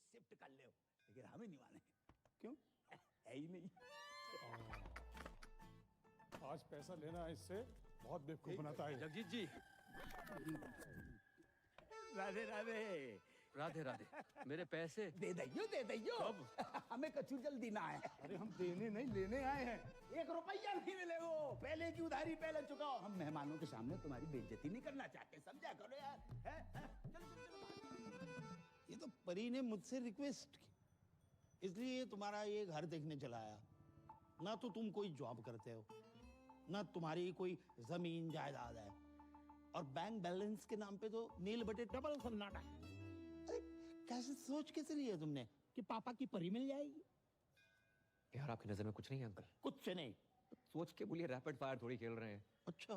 Shift कर ले, लेकिन हमें नहीं माने। क्यों? है ही नहीं। आज पैसा लेना है इससे बहुत बेवकूफ बनाता है। जगजीत जी, राधे राधे। राधे राधे। मेरे पैसे दे दैयो। कब? हमें कचू जल्दी ना है। अरे हम देने नहीं लेने आए हैं। 1 रुपया नहीं मिले, वो पहले की उधारी पहले चुकाओ। हम मेहमानों के सामने तुम्हारी बेइज्जती नहीं करना चाहते, समझा करो यार। चलो। ये तो परी ने मुझसे रिक्वेस्ट की, इसलिए तुम्हारा ये घर देखने चला आया। ना तो तुम कोई जॉब करते हो, ना तुम्हारी कोई जमीन जायदाद है, और बैंक बैलेंस के नाम पे तो नील बटे डबल सन्नाटा है। अरे कैसे सोच कैसे लिया तुमने कि पापा की परी मिल जाएगी? यार आपकी नजर में कुछ नहीं है अंकल? कुछ से नहीं। सोच के बोलिए, रैपिड फायर थोड़ी खेल रहे हैं। अच्छा,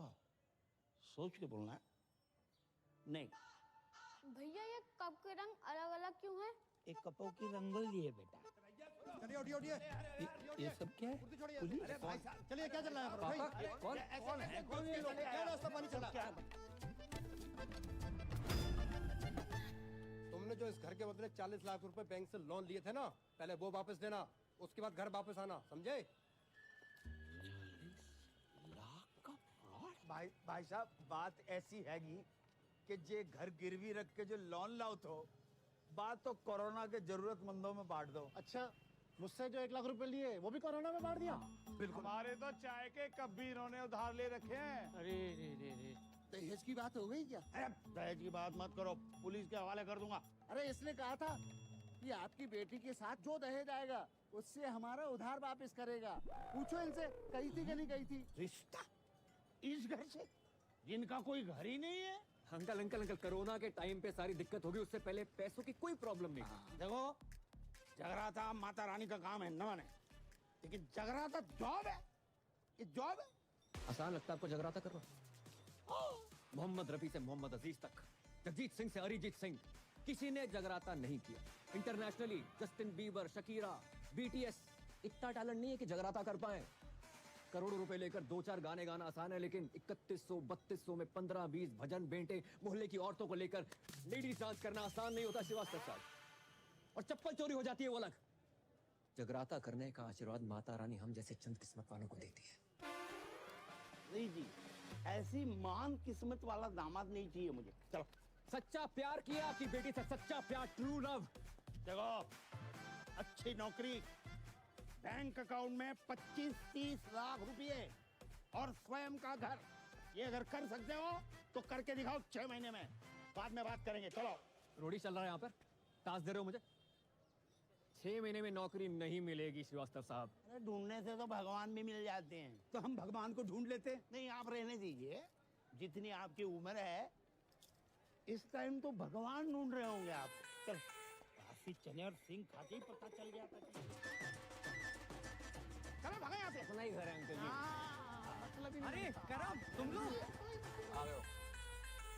सोच के बोलना है। नहीं, भैया ये कप के रंग अलग अलग क्यों हैं? एक कपों की रंगोली है बेटा। ये सब क्या है? पुलिस? चलिए, क्या चल रहा है? पापा कौन? क्या रास्ता पानी चला? तुमने जो इस घर के बदले 40 लाख रुपए बैंक से लोन लिए थे ना, पहले वो वापस देना, उसके बाद घर वापस आना, समझे? 40 लाख का फ्रॉड? भाई साहब, बात ऐसी हैगी कि जे घर गिरवी रख के जो लोन लाओ तो बात तो कोरोना के जरूरतमंदों में बांट दो। अच्छा, मुझसे जो 1 लाख रुपए लिए वो भी कोरोना में बांट दिया? बिल्कुल। हमारे तो चाय के कप भी इन्होंने उधार ले रखे हैं। अरे रे, दहेज की बात हो गई क्या? अरे दहेज की बात मत करो, पुलिस के हवाले कर दूंगा। अरे इसने कहा था कि आपकी बेटी के साथ जो दहेज आएगा उससे हमारा उधार वापस करेगा। पूछो इनसे, कही थी कि नहीं कही थी? रिश्ता इस घर से, जिनका कोई घर ही नहीं है। अंकल, कोरोना के टाइम पे सारी दिक्कत होगी, उससे पहले पैसों की कोई प्रॉब्लम नहीं थी। देखो, जगराता माता रानी का काम है न माने, लेकिन जगराता जॉब है। ये जॉब है। आसान लगता है आपको जगराता करना? मोहम्मद रफी से मोहम्मद अजीज तक, जगजीत सिंह से अरिजीत सिंह, किसी ने जगराता नहीं किया। Internationally Justin Bieber, Shakira, BTS, इतना टैलेंट नहीं है कि जगराता कर पाए। करोड़ों रुपए लेकर 2-4 गाने गाना आसान है, लेकिन 3100-3200 में 15-20 भजन बेंटे मोहल्ले की औरतों को लेकर लेडीज डांस करना आसान नहीं होता श्रीवास्तव साहब। और चप्पल चोरी हो जाती है वो अलग। जगराता करने का आशीर्वाद माता रानी हम जैसे चंद किस्मत वालों को देती है। नहीं जी, ऐसी महान किस्मत वाला दामाद नहीं चाहिए मुझे। चलो। सच्चा प्यार किया आपकी बेटी से, सच्चा प्यार, ट्रू लव। देखो, अच्छी नौकरी, बैंक अकाउंट में 25-30 लाख रुपए और स्वयं का घर, ये अगर कर सकते हो तो करके दिखाओ 6 महीने में, बाद में बात करेंगे। चलो। रोडी चल रहा है यहाँ पर, टास्क दे रहे हो मुझे? 6 महीने में नौकरी नहीं मिलेगी श्रीवास्तव साहब। अरे ढूंढने से तो भगवान भी मिल जाते हैं। तो हम भगवान को ढूंढ लेते। नहीं, आप रहने दीजिए, जितनी आपकी उम्र है इस टाइम तो भगवान ढूंढ रहे होंगे आप। चल, काफी चने और सिंह खा के ही पता चल गया था। चलो भागे यहाँ से। अपना ही घर है अंकल जी। मतलब ही नहीं। अरे करम, तुम लोग आ गए हो।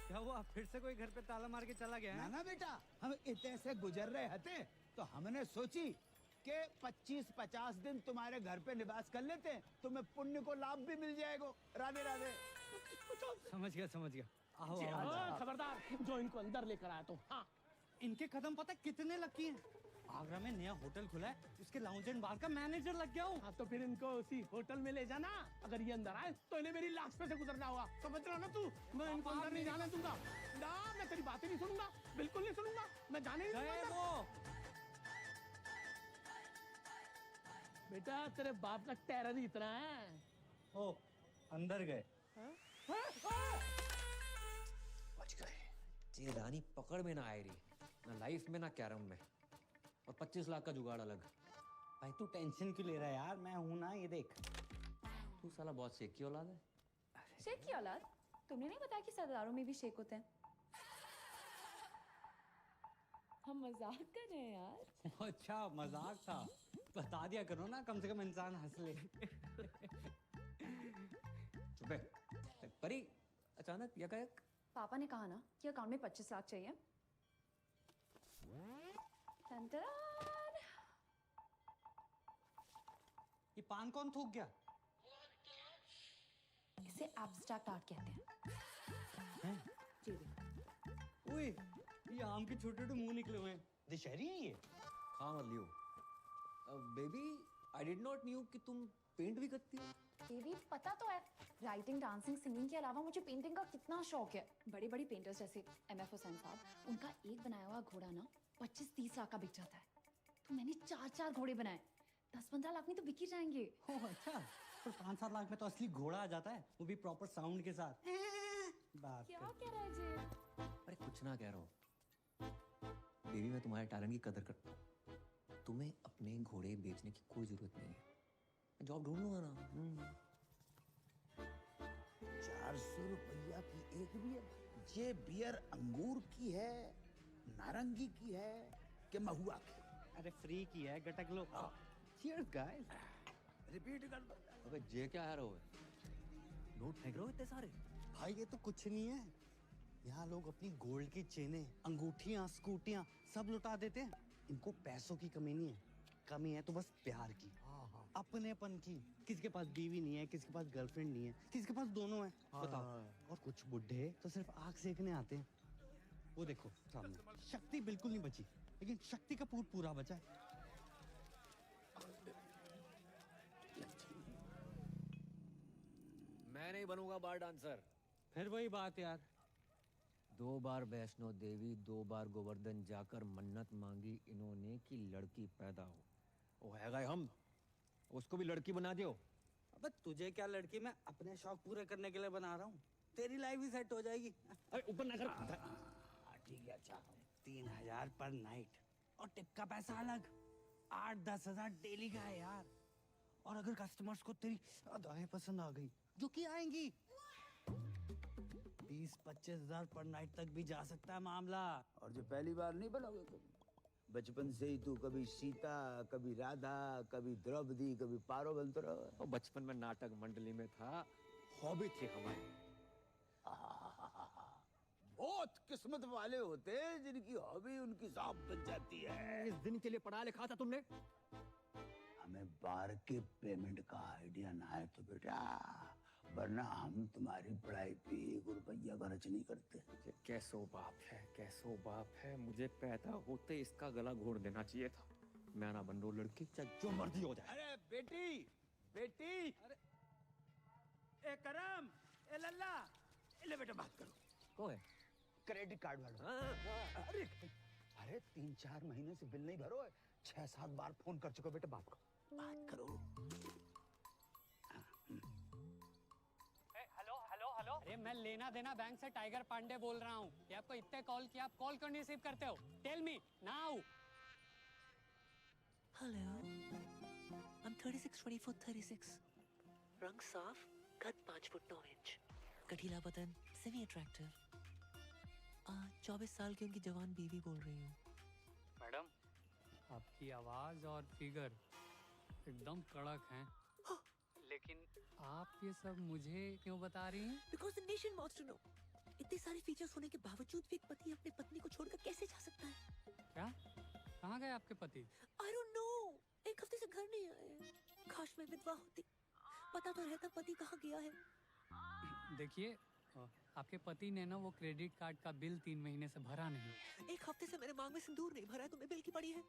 क्या हुआ? फिर से कोई घर पे ताला मार के चला गया ना है? ना बेटा, हम इतने से गुजर रहे थे तो हमने सोची कि 25-50 दिन तुम्हारे घर पे निवास कर लेते हैं, तुम्हें पुण्य को लाभ भी मिल जाएगा। राधे राधे। समझ गया। आओ, आओ। खबरदार, जो इनको अंदर लेकर आया तो। हाँ, इनके कदम पता कितने लकी हैं? आगरा में नया होटल खुला है, उसके लाउंज एंड बार का मैनेजर लग गया हूँ। हाँ तो फिर इनको उसी होटल में ले जाना। अगर ये अंदर आए तो इन्हें मेरी लाश पे से गुजरना होगा, समझ रहा ना तू? मैं इनको अंदर नहीं जाने दूंगा ना, मैं तेरी बातें नहीं सुनूंगा, बिल्कुल नहीं सुनूंगा, मैं जाने नहीं गए दूंगा। वो। बेटा तेरे बाप का टेरर ही इतना है। ओ, अंदर गए। बच गए। ये रानी पकड़ में ना आए रही, ना लाइफ में ना कैरम में, और 25 लाख का जुगाड़ अलग। भाई तू टेंशन क्यों ले रहा है यार, मैं हूं ना, ये देख। तू साला बहुत शेख की औलाद है। शेख की औलाद? तुमने नहीं बताया कि सरदारों में भी शेख होते हैं? हम मजाक कर रहे हैं यार। अच्छा, मजाक था, बता दिया करो ना, कम से कम इंसान हंस ले। चुप है। परी, अचानक यकायक? पापा ने कहा ना कि अकाउंट में 25 लाख चाहिए। टन-टन। ये पान कौन थूक गया? इसे एब्स्ट्रैक्ट आर्ट कहते हैं। जी देखो। ओए, ये आम के छोटे छोटे मुंह निकले हुए हैं। दशहरी है ये। खा मत लियो। Baby I did not knew कि तुम पेंट भी करती हो। बेबी पता तो है, राइटिंग, डांसिंग, सिंगिंग के अलावा मुझे पेंटिंग का कितना शौक है। बड़े बड़े पेंटर्स जैसे MF हुसैन साहब, उनका एक बनाया हुआ घोड़ा ना 25-30 लाख का बिक जाता है। तो मैंने 4-4 घोड़े बनाए, 10-15 लाख में तो बिक ही जाएंगे। ओह अच्छा, पर 5-7 लाख में तो असली घोड़ा आ जाता है, वो भी प्रॉपर साउंड के साथ। बात क्या कर। कह रहा है जी? अरे कुछ ना कह रहा हूँ। बेबी मैं तुम्हारे टैलेंट की कदर करता हूँ। तुम्हें अपने घोड़े बेचने की कोई जरूरत नहीं है। मैं जॉब ढूंढ लूंगा ना। 400 रुपया की एक बियर। ये बियर अंगूर की है, नारंगी की है कि महुआ की? अरे फ्री की है, गटक लो। Cheers guys. रिपीट कर दो। अबे जे क्या है रोए? नोट फेंक रहे हो इतने सारे? भाई ये तो कुछ नहीं है, यहाँ लोग अपनी गोल्ड की चेनें, अंगूठियाँ, स्कूटियाँ सब लुटा देते हैं। इनको पैसों की कमी नहीं है, कमी है तो बस प्यार की, अपनेपन की। किसी के पास बीवी नहीं है, किसी के पास गर्लफ्रेंड नहीं है, किसी के पास दोनों है। बताओ। और कुछ बुढ़े तो सिर्फ आग सेकने आते हैं। वो देखो सामने, शक्ति बिल्कुल नहीं बची, लेकिन शक्ति कपूर पूरा बचा है। मैं नहीं बनूंगा बार डांसर। फिर वही बात यार। 2 बार वैष्णो देवी, 2 बार गोवर्धन जाकर मन्नत मांगी इन्होंने कि लड़की पैदा हो। वो है हम, उसको भी लड़की बना दियो। अबे तुझे क्या लड़की, मैं अपने शौक पूरे करने के लिए बना रहा हूँ। तेरी लाइफ भी सेट हो जाएगी। अरे ऊपर ना कर। ठीक है अच्छा। 3000 पर नाइट और टिप का पैसा अलग। 8-10 हजार डेली का है यार। और अगर कस्टमर्स को तेरी अदाएं पसंद आ गई, जो कि आएंगी, 20-25 हजार पर नाइट तक भी जा सकता है मामला। और जो पहली बार नहीं बनोगे तुम, बचपन से ही तू कभी सीता, कभी राधा, कभी द्रौपदी, कभी पारो बनते रहो। वो बचपन में नाटक मंडली में था, हॉबी थी हमारी। बहुत किस्मत वाले होते हैं जिनकी हॉबी उनकी जॉब बन जाती है। इस दिन के लिए पढ़ा लिखा था तुमने? हमें बार के पेमेंट का आइडिया ना है तो बेटा, वरना हम तुम्हारी पढ़ाई पे 1 रुपया खर्च नहीं करते। ये कैसो बाप है, कैसो बाप है। मुझे पैदा होते इसका गला घोट देना चाहिए था। मैं ना बन रो लड़की, चाहे जो मर्जी हो जाए। अरे बेटी, बेटी, अरे ए करम, ए लल्ला, ले बेटा बात करो। कौन है? क्रेडिट कार्ड वाला। अरे अरे 3-4 महीने से बिल नहीं भरो है, 6-7 बार फोन कर चुके बेटा, बात करो। हेलो। अरे मैं लेना देना बैंक से टाइगर पांडे बोल रहा हूँ। ये आपको इतने कॉल किया, आप कॉल क्यों नहीं रिसीव करते हो? Tell me now. Hello, I'm 36-24-36. रंग साफ, कद 5 फुट 9 इंच, गठीला बदन, सेमी अट्रैक्टिव। 24 साल की उनकी जवान बीवी बोल रही हूँ। मैडम, आपकी आवाज और फिगर एकदम कड़क हैं। लेकिन आप ये सब मुझे क्यों बता रही हैं? Because the nation wants to know. इतने सारे फीचर्स होने के बावजूद भी एक पति अपनी पत्नी को छोड़कर कैसे जा सकता है? क्या? कहाँ गए आपके पति? I don't know. एक हफ्ते से घर नहीं आए। काश मैं विधवा होती, पता तो रहता पति कहाँ गया है। देखिए, आपके पति ने ना वो क्रेडिट कार्ड का बिल 3 महीने से भरा नहीं। एक हफ्ते से मेरे मांग में सिंदूर नहीं भरा है, तुम्हें बिल की पड़ी है।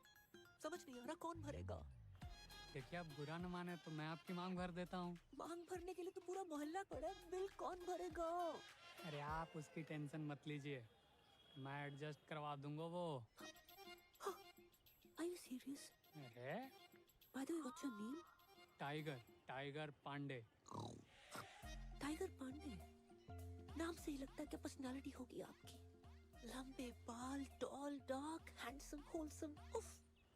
समझ नहीं आ रहा कौन भरेगा। देखिए, आप बुरा न माने तो मैं आपकी मांग भर देता हूँ। मांग भरने के लिए तो पूरा मोहल्ला पड़ा है, बिल कौन भरेगा? अरे आप उसकी टेंशन मत लीजिए, मैं एडजस्ट करवा दूंगा वो। Are you serious? अरे By the way, what's your name? Tiger Pandey. Tiger Pandey नाम से ही लगता है कि पर्सनालिटी होगी आपकी। लंबे बाल, टॉल, डार्क, हैंडसम, होलसम। उफ।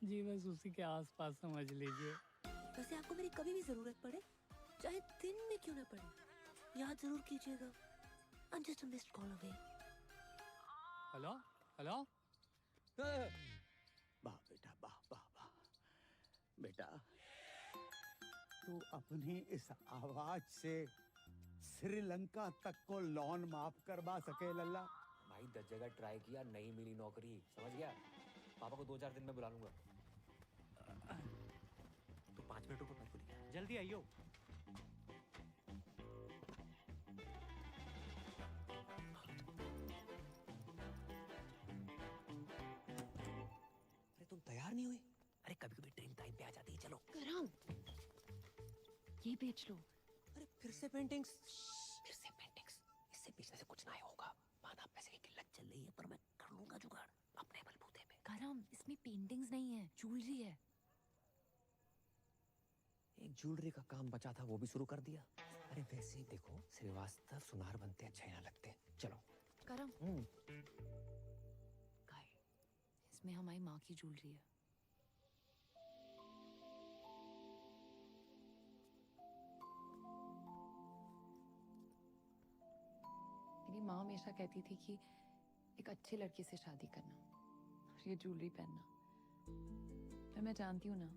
जी बस उसी के आसपास समझ लीजिए। वैसे आपको मेरी कभी भी जरूरत पड़े, चाहे दिन में क्यों ना पड़े, याद जरूर कीजिएगा। I'm just a missed call away. Hello. वाह बेटा, वाह। बेटा, तू अपनी इस आवाज से श्रीलंका तक को लोन माफ करवा सके लल्ला? भाई 10 जगह ट्राई किया, नहीं मिली नौकरी, समझ गया? पापा को 2-4 दिन में बुला लूंगा। तो 5 मिनट रुको, मत भूलिए। जल्दी आइयो। कभी कभी ट्रेन टाइम पे आ जाती है। चलो करम, ये बेच लो। अरे फिर से पेंटिंग्स, इससे बेचने से कुछ नहीं होगा। माना पैसे की किल्लत चल रही है, पर मैं कर लूंगा जुगाड़ अपने बलबूते पे। करम, इसमें पेंटिंग्स नहीं है, ज्वेलरी है। एक ज्वेलरी का काम बचा था, वो भी शुरू कर दिया। अरे वैसे ही देखो, श्रीवास्तव सुनार बनते अच्छे ना लगते। चलो करम, गाय, इसमें हमारी माँ की ज्वेलरी है। मेरी माँ हमेशा कहती थी कि एक अच्छे लड़के से शादी करना और ये ज्वेलरी पहनना। पर मैं जानती हूँ ना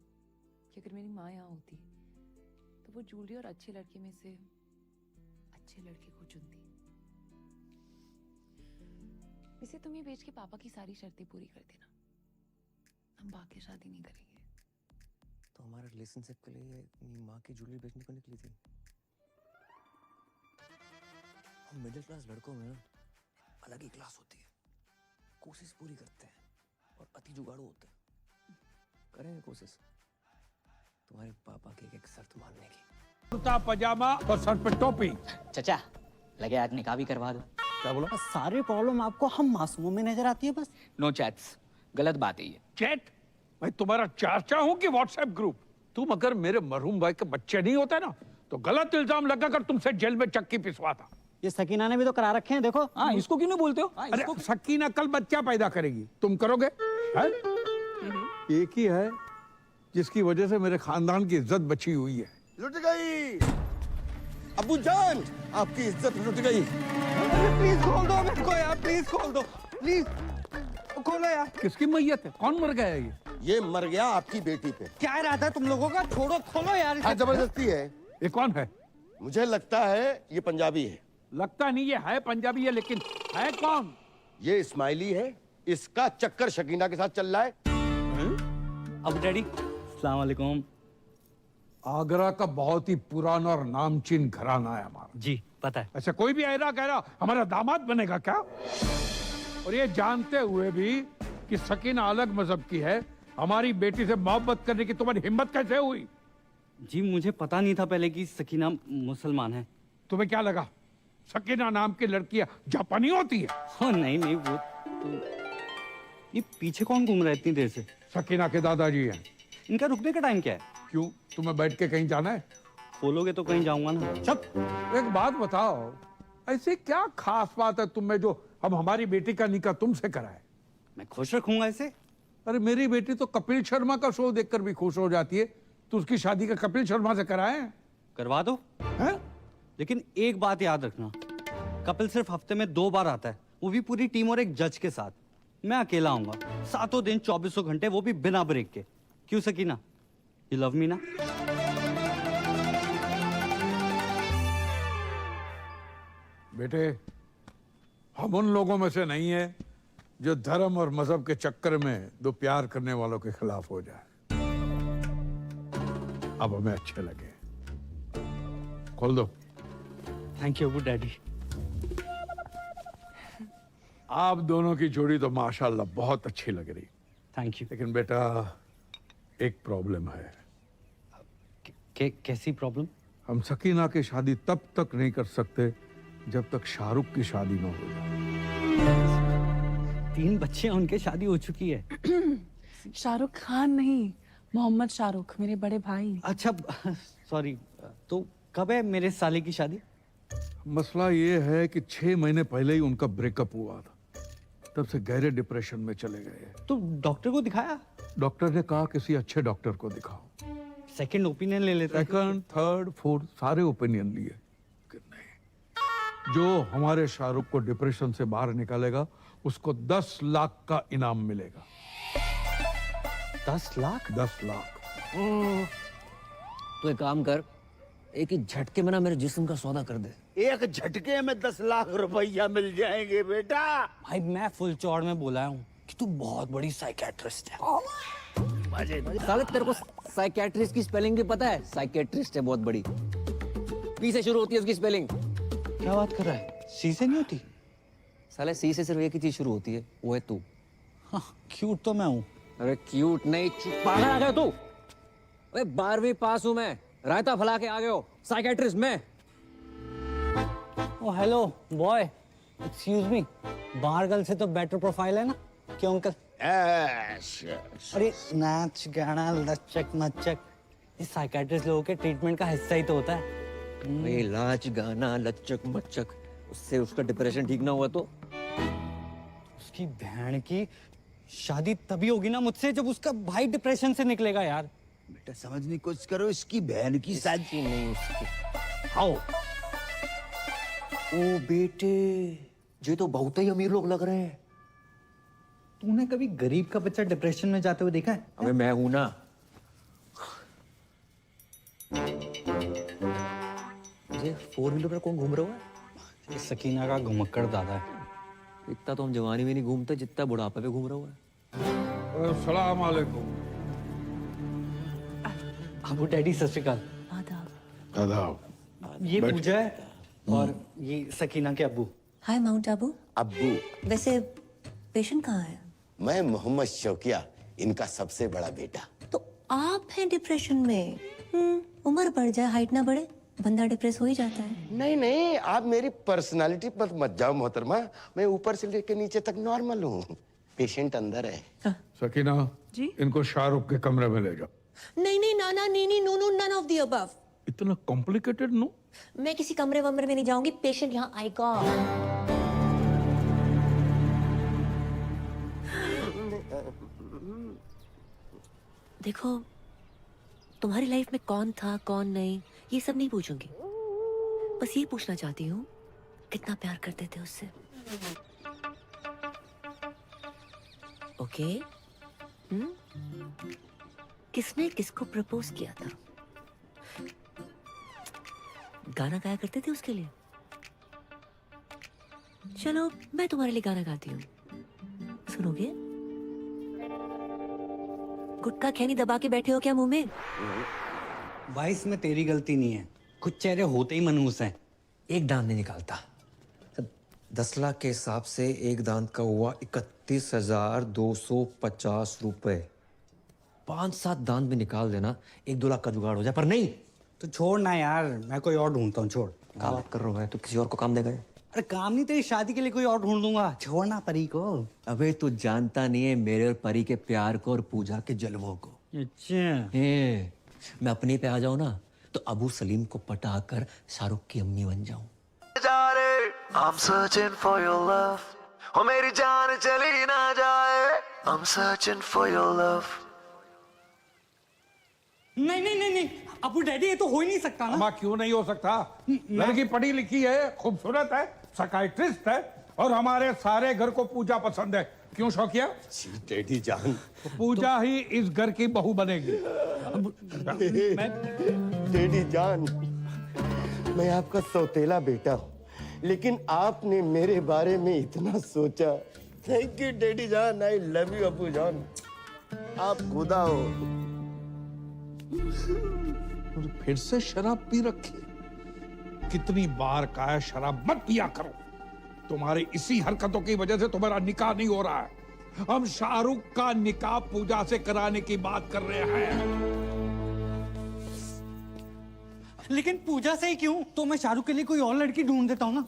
कि अगर मेरी माँ यहाँ होती तो वो ज्वेलरी और अच्छे लड़के में से अच्छे लड़के को चुनती। इसे तुम ये बेच के पापा की सारी शर्तें पूरी कर देना, हम बाकी शादी नहीं करेंगे। तो हमारे रिलेशनशिप के लिए माँ की ज्वेलरी बेचने को निकली थी। हम मिडिल क्लास लड़कों में अलग ही क्लास होती है, कोशिश पूरी करते हैं और अति जुगाड़ू होते हैं। करेंगे कोशिश तुम्हारे पापा की एक शर्त मानने की। कुर्ता पजामा और सर पे टोपी। चचा लगे आज निकाह भी करवा दो। क्या बोला? सारी प्रॉब्लम आपको हम मासूमों में नजर आती है बस। नो चैट्स, गलत बात है ये। चैट? मैं तुम्हारा चाचा हूँ कि व्हाट्सएप ग्रुप? तुम अगर मेरे मरहूम भाई के बच्चे नहीं होते ना तो गलत इल्जाम लगाकर तुमसे जेल में चक्की पिसवाता। ये सकीना ने भी तो करा रखे हैं, देखो। हाँ, इसको क्यों नहीं बोलते हो? अरे सकीना कल बच्चा पैदा करेगी, तुम करोगे? है? एक ही है जिसकी वजह से मेरे खानदान की इज्जत बची हुई है। लुट गई अबू जान, आपकी इज्जत लुट गई। प्लीज खोल दो मेरे को यार, प्लीज खोल दो, प्लीज खोलो यार। किसकी मैयत है? कौन मर गया है? ये मर गया आपकी बेटी पे। क्या इरादा है तुम लोगों का? छोड़ो, खोलो यार। हाँ, जबरदस्ती है। ये कौन है? मुझे लगता है ये पंजाबी है। लगता नहीं ये है पंजाबी है, लेकिन है कौन? ये इस्माइली है, इसका चक्कर शकीना के साथ चल रहा है। अब डैडी अस्सलाम वालेकुम। आगरा का बहुत ही पुराना और नामचीन घराना है हमारा। जी पता है। ऐसा कोई भी ऐरा गहरा हमारा दामाद बनेगा क्या? और ये जानते हुए भी कि सकीना अलग मजहब की है, हमारी बेटी से मोहब्बत करने की तुम्हारी हिम्मत कैसे हुई? जी मुझे पता नहीं था पहले कि सकीना मुसलमान है। तुम्हें क्या लगा सकीना नाम की लड़कियां जापानी होती है? हाँ नहीं नहीं, वो तो ये पीछे कौन घूम रहा है इतनी देर से? सकीना के दादाजी हैं। इनका रुकने का टाइम क्या है? क्यों, तुम्हें बैठ के कहीं जाना है? खोलोगे तो कहीं जाऊंगा ना। चुप। एक बात बताओ, ऐसी क्या खास बात है तुम में जो हम हमारी बेटी का निकाह तुमसे कराए? मैं खुश रखूंगा इसे। अरे मेरी बेटी तो कपिल शर्मा का शो देखकर भी खुश हो जाती है, तो उसकी शादी का कपिल शर्मा से कराए? करवा दो है? लेकिन एक बात याद रखना, कपिल सिर्फ हफ्ते में 2 बार आता है, वो भी पूरी टीम और एक जज के साथ। मैं अकेला आऊंगा, 7 दिन 24 घंटे, वो भी बिना ब्रेक के। क्यों सकीना, यू लव मी ना? बेटे, हम उन लोगों में से नहीं है जो धर्म और मजहब के चक्कर में दो प्यार करने वालों के खिलाफ हो जाए। अब हमें अच्छे लगे। खोल दो। Thank you daddy. आप दोनों की जोड़ी तो माशाल्लाह बहुत अच्छी लग रही। Thank you. लेकिन बेटा एक प्रॉब्लम है। कैसी प्रॉब्लम? हम सकीना की शादी तब तक नहीं कर सकते जब तक शाहरुख की शादी न हो जाए। 3 बच्चे हैं, उनके शादी हो चुकी है। शाहरुख खान नहीं, मोहम्मद शाहरुख, मेरे बड़े भाई। अच्छा सॉरी, तो कब है मेरे साले की शादी? मसला ये है कि 6 महीने पहले ही उनका ब्रेकअप हुआ था, तब से गहरे डिप्रेशन में चले गए। तो डॉक्टर को दिखाया? डॉक्टर ने कहा किसी अच्छे डॉक्टर को दिखाओ। सेकंड ओपिनियन ले लेते। सेकंड, थर्ड, फोर्थ सारे ओपिनियन लिए, नहीं। जो हमारे शाहरुख को डिप्रेशन से बाहर निकालेगा उसको 10 लाख का इनाम मिलेगा। 10 लाख? 10 लाख। तो एक काम कर, एक ही झटके में ना मेरे जिस्म का सौदा कर दे। एक झटके में 10 लाख रुपया मिल जाएंगे बेटा। भाई मैं फुल चौड़ में बोला हूँ कि तू बहुत बड़ी साइकेट्रिस्ट है। साले तेरे को साइकेट्रिस्ट की स्पेलिंग भी पता है? साइकेट्रिस्ट है बहुत बड़ी, पी से शुरू होती है उसकी स्पेलिंग। क्या बात कर रहा है? सी से नहीं होती? साले सी से सिर्फ एक ही चीज शुरू होती है, वो है तू। हाँ, क्यूट तो मैं हूँ। अरे क्यूट नहीं, पागल आ गए तू? अरे 12वीं पास हूं मैं, रायता फैला के आ गए हो, साइकेट्रिस्ट मैं। ओ हेलो बॉय, एक्सक्यूज मी, बाहर गर्ल से तो बेटर प्रोफाइल है ना? क्यों अंकल? अरे नाच गाना लचक मचक इस साइकेट्रिस्ट लोगों के ट्रीटमेंट का हिस्सा ही तो होता है। भाई लाच गाना लचक मचक, उससे उसका डिप्रेशन ठीक ना हुआ तो? उसकी बहन की शादी तभी होगी ना मुझसे जब उसका भाई डिप्रेशन से निकलेगा यार। बेटा समझने की कोशिश करो, इसकी बहन की शादी नहीं उसकी। आओ। ओ बेटे, ये तो बहुत ही अमीर लोग लग रहे हैं। तूने कभी गरीब का बच्चा डिप्रेशन में जाते हुए देखा है? अबे मैं हूं ना। ये 4 व्हीलर पर कौन घूम रहा है? ये सकीना का घुमक्कड़ दादा है। इतना तो हम जवानी में नहीं घूमते जितना बुढ़ापे पे घूम रहा है। अस्सलाम वालेकुम। अबू डैडी सत श्री अकाल। आदाब। ये पूजा है और ये सकीना के अब्बू। हाय माउंट आबू। अब्बू। वैसे पेशेंट कहाँ है? मैं मोहम्मद शौकिया, इनका सबसे बड़ा बेटा। तो आप हैं डिप्रेशन में? उम्र बढ़ जाए हाइट ना बढ़े, बंदा डिप्रेस हो ही जाता है। नहीं नहीं, आप मेरी पर्सनालिटी पर मत जाओ मोहतरमा, मैं ऊपर से लेकर नीचे तक नॉर्मल हूँ। पेशेंट अंदर है। सकीना जी? इनको शाहरुख के कमरे में ले जाओ। नहीं नहीं नाना नीनी no no none of the above. इतना कॉम्प्लिकेटेड नो? मैं किसी कमरे वमरे में नहीं जाऊंगी, पेशेंट यहाँ आएगा। देखो, तुम्हारी लाइफ में कौन था कौन नहीं ये सब नहीं पूछूंगी, बस ये पूछना चाहती हूँ कितना प्यार करते थे उससे। ओके? किसने किसको प्रपोज किया था? गाना गाया करते थे उसके लिए? चलो मैं तुम्हारे लिए गाना गाती हूँ, सुनोगे? गुटखा खैनी दबा के बैठे हो क्या मुंह में? भाई इसमें तेरी गलती नहीं है, कुछ चेहरे होते ही मनहूस हैं। एक दांत नहीं निकालता। 10 लाख के हिसाब से एक दांत का हुआ 31,250 रुपए। 5-7 दांत भी निकाल देना 1-2 लाख का जुगाड़ हो जाए, पर नहीं। तो छोड़ ना यार, मैं कोई और ढूंढता हूँ। छोड़। क्या बात कर रहा है? तू किसी और को काम देगा? अरे काम नहीं, तेरी शादी के लिए कोई और ढूंढ दूंगा। छोड़ना परी को। अबे तू जानता नहीं है मेरे और परी के प्यार को और पूजा के जलवों को। अच्छा। मैं अपने पे आ जाऊं ना तो अबू सलीम को पटाकर शाहरुख की अम्मी बन जाऊं। I'm searching for your love, ओ मेरी जान चली ना जाए। I'm searching for your love. नहीं नहीं नहीं नहीं अबू डैडी, ये तो हो ही नहीं सकता ना। क्यों नहीं हो सकता? लड़की पढ़ी लिखी है, खूबसूरत है, साइकियाट्रिस्ट है और हमारे सारे घर को पूजा पसंद है। क्यों शौकिया? डैडी जान, तो पूजा ही इस घर की बहू बनेगी। डैडी जान, मैं आपका सौतेला बेटा हूँ, लेकिन आपने मेरे बारे में इतना सोचा। थैंक यू डैडी जान, आई लव यू अबू जान, आप खुदा हो। और फिर से शराब पी रखी। कितनी बार कहा है शराब मत पिया करो। तुम्हारी इसी हरकतों की वजह से तुम्हारा निकाह नहीं हो रहा है। हम शाहरुख का निकाह पूजा से कराने की बात कर रहे हैं। लेकिन पूजा से ही क्यों? तो मैं शाहरुख के लिए कोई और लड़की ढूंढ देता हूँ ना।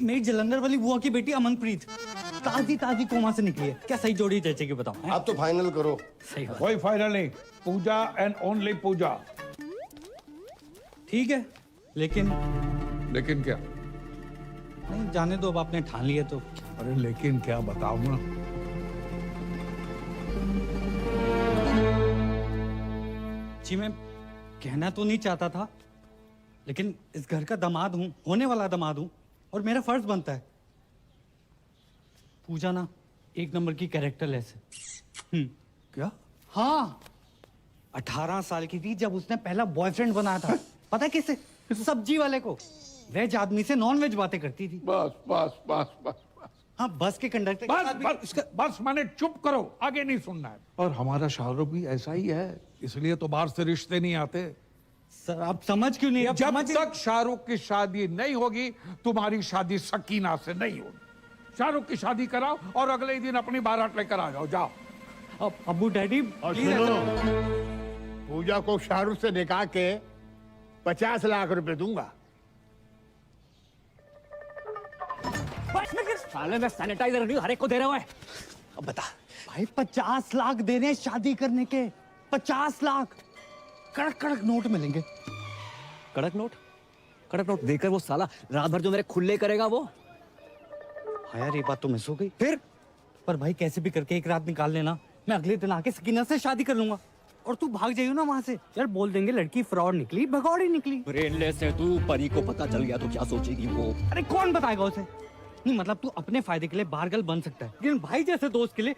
मेरी जलंधर वाली बुआ की बेटी अमनप्रीत ताजी ताजी कोमा से निकली है। क्या सही जोड़ी जैसे कि बताऊं? आप तो फाइनल करो। सही बात। कोई फाइनल नहीं, पूजा एंड ओनली पूजा। ठीक है, लेकिन क्या? नहीं जाने दो, अब आपने ठान लिया तो। अरे लेकिन क्या बताऊं ना। जी मैं कहना तो नहीं चाहता था, लेकिन इस घर का दामाद हूं, होने वाला दामाद हूं, और मेरा फर्ज बनता है। पूजा ना 1 नंबर की कैरेक्टरलेस है। क्या? हाँ, 18 साल की थी जब उसने पहला बॉयफ्रेंड बनाया था। पता है किसे? सब्जी वाले को। वेज आदमी से नॉन वेज बातें करती थी। बस बस बस बस बस। हाँ, बस के कंडक्टर बस माने चुप करो, आगे नहीं सुनना है। और हमारा शाहरुख भी ऐसा ही है, इसलिए तो बाहर से रिश्ते नहीं आते। सर आप समझ क्यों नहीं? जब तक शाहरुख की शादी नहीं होगी, तुम्हारी शादी सकीना से नहीं होगी। शाहरुख की शादी कराओ और अगले ही दिन अपनी बारात लेकर आ जाओ। जाओ। अबू डैडी और सुनो, पूजा को शाहरुख से निकाह के 50 लाख रुपए दूंगा। साले में सैनिटाइजर नहीं हर एक को दे रहा है। अब बता भाई, 50 लाख देने शादी करने के, 50 लाख। कड़क कड़क नोट मिलेंगे। कड़क नोट? कड़क नोट देकर वो साला रात भर जो मेरे खुले करेगा वो। हाँ यार, ये बात तो मिस हो गई। फिर पर भाई कैसे भी करके एक रात निकाल लेना, मैं अगले दिन आके सकीना से शादी कर लूंगा। और तू भाग जाइयो ना वहां से यार, बोल देंगे लड़की फ्रॉड निकली, भगौड़ी निकली। ब्रेनलेस है तू, परी को पता चल गया तो क्या सोचेगी वो? अरे कौन बताएगा उसे? नहीं मतलब तू अपने फायदे के लिए बारगल बन सकता है, लेकिन भाई जैसे दोस्त के लिए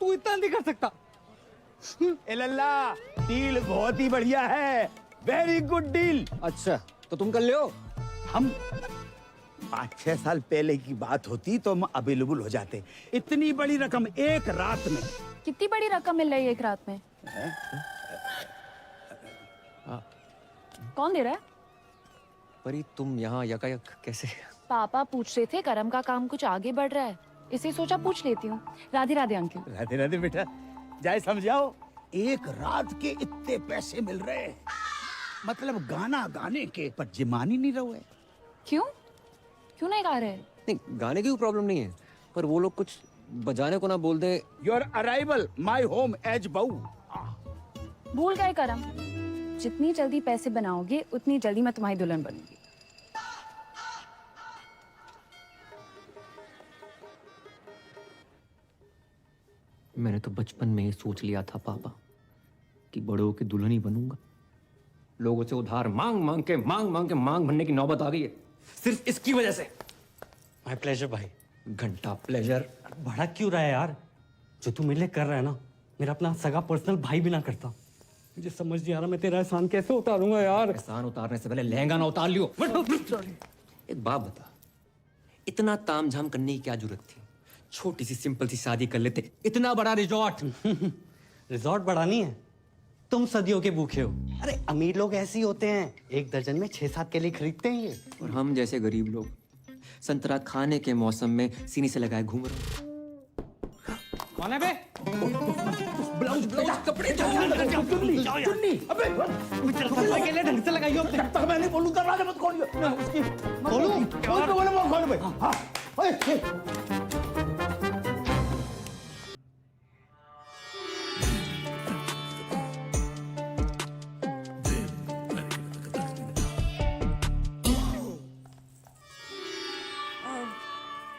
तू इतना नहीं कर सकता। ए लल्ला, डील बहुत ही बढ़िया है, वेरी गुड डील। अच्छा तो तुम कर लियो। हम 5-6 साल पहले की बात होती तो हम अवेलेबल हो जाते। इतनी बड़ी रकम एक रात में। कितनी बड़ी रकम मिल रही है एक रात में? कौन दे रहा है? परी तुम यहाँ यकायक कैसे? पापा पूछ रहे थे करम का काम कुछ आगे बढ़ रहा है, इसे सोचा पूछ लेती हूँ। राधे राधे अंकल। राधे राधे बेटा, जाए समझाओ। एक रात के इतने पैसे मिल रहे हैं, मतलब गाना गाने के, पर जिमान ही नहीं रहे। क्यों क्यों नहीं गा रहे? नहीं गाने की कोई प्रॉब्लम नहीं है, पर वो लोग कुछ बजाने को ना बोल दे। Your arrival my home as बहू। भूल गए करम, जितनी जल्दी पैसे बनाओगे उतनी जल्दी मैं तुम्हारी दुल्हन बनूंगी। मैंने तो बचपन में ही सोच लिया था पापा कि बड़ों के दुल्हन ही बनूंगा। लोगों से उधार मांग मांग के मांग भरने की नौबत आ गई है, सिर्फ इसकी वजह से। माय प्लेजर भाई। घंटा प्लेजर। बड़ा क्यों रहा है यार? जो तू मेरे लिए कर रहा है ना, मेरा अपना सगा पर्सनल भाई भी ना करता। मुझे समझ नहीं आ रहा मैं तेरा एहसान कैसे उतारूंगा यार। एहसान उतारने से पहले लहंगा ना उतार लियो। एक बात बता, इतना तामझाम करने की क्या जरूरत थी? छोटी सी सिंपल सी शादी कर लेते। इतना बड़ा रिजॉर्ट। रिजॉर्ट बड़ा नहीं है, तुम सदियों के भूखे हो। अरे अमीर लोग ऐसे ही होते हैं, 1 दर्जन में 6-7 केले खरीदते हैं ये। और हम जैसे गरीब लोग संतरा खाने के मौसम में सीने से लगाए घूम रहे। कौन है बे? ब्लाउज कपड़े चुन्नी। अबे केले ढंग से लगाइयो। जब तक मैं नहीं बोलूं दरवाजा मत खोलियो। उसकी खोलूं? बोलो वो खोल बे। हाँ।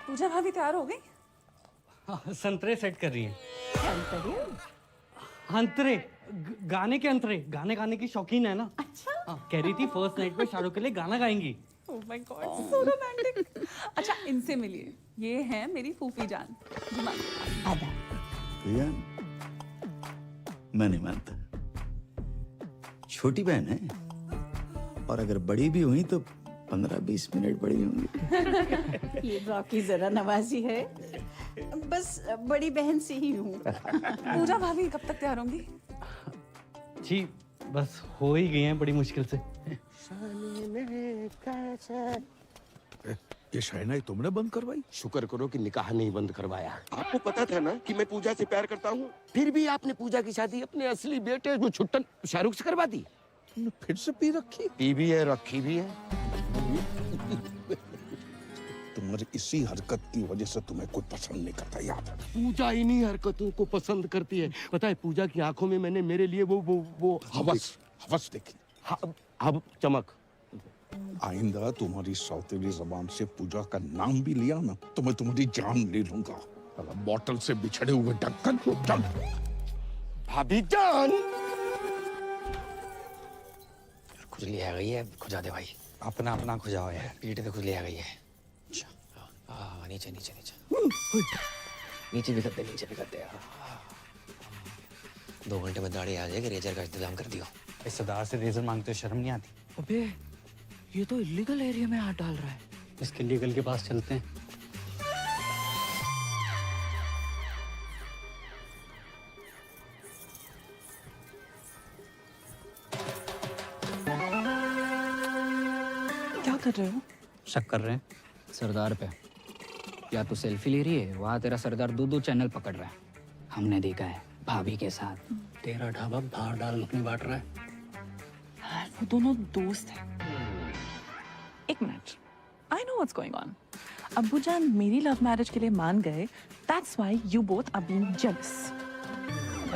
पूजा भाभी तैयार हो गई? हाँ, संतरे सेट कर रही हैं। अंतरे गाने के अंतरे, गाने गाने की शौकीन है ना। अच्छा। कह रही थी फर्स्ट नाइट पे शाहरुख के लिए गाना गाएंगी। Oh my god, so romantic. अच्छा इनसे मिलिए, ये है मेरी फूफी जान। जी मानिए। आदा। भैया मैं नहीं मानता, छोटी बहन है, और अगर बड़ी भी हुई तो 15-20 मिनट बड़ी होंगी। ये रॉकी जरा नवाजी है, बस बड़ी बहन से ही हूँ। पूजा भाभी कब तक तैयार होंगी? जी बस हो ही गई हैं बड़ी मुश्किल से। ये शहनाई तुमने बंद करवाई? शुक्र करो कि निकाह नहीं बंद करवाया। आपको पता था ना कि मैं पूजा से प्यार करता हूँ, फिर भी आपने पूजा की शादी अपने असली बेटे वो छुट्टन शाहरुख से करवा दी। तुमने फिर से पी रखी? पी भी है, रखी भी है। तुम्हारी इसी हरकत की वजह से तुम्हें कोई पसंद नहीं करता, याद है? पूजा इन्हीं हरकतों को पसंद करती है। पता है पूजा की आंखों में मैंने मेरे लिए वो हवस देखी। अब चमक। आइंदा तुम्हारी सौतेली जबान से पूजा का नाम भी लिया ना तो मैं तुम्हारी जान ले लूंगा। बॉटल से बिछड़े हुए ढक्कन को चल। भाभी जान, खुजली आ गई है, खुजा दे भाई। अपना अपना खुजाओ यार। पीठ पे खुजली आ गई है। नीचे नीचे नीचे नीचे भी करते, नीचे भी करते। 2 घंटे में दाढ़ी आ जाएगी, रेजर का इंतजाम कर दियो। इस सरदार से रेजर मांगते शर्म नहीं आती? अबे ये तो इलीगल एरिया में हाथ डाल रहा है। इसके लीगल के पास चलते हैं। क्या कर रहे हो? शक कर रहे हैं सरदार पे। या तो सेल्फी ले रही है, वहां तेरा सरदार 2-2 चैनल पकड़ रहा है, हमने देखा है। भाभी के साथ तेरा ढाबा बाहर दाल मखनी बांट रहा है। वो दोनों दोस्त हैं। एक minute, I know what's going on. अब्बू जान मेरी लव मैरिज के लिए मान गए, that's why you both are being jealous.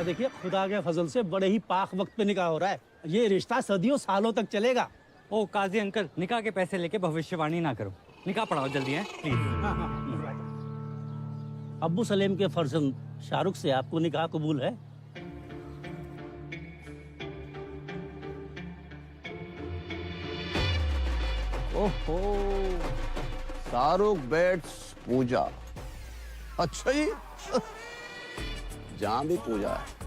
देखिए, खुदा के फजल से बड़े ही पाक वक्त पे निकाह हो रहा है। ये रिश्ता सदियों सालों तक चलेगा। ओ काजी अंकल, निकाह के पैसे लेके भविष्यवाणी ना करो, निकाह पढ़ाओ जल्दी है प्लीज। अब्बू सलेम के फर्जंद शाहरुख से आपको निकाह कबूल है? ओहो, शाहरुख बेट्स पूजा। अच्छा जी, जहां भी पूजा है।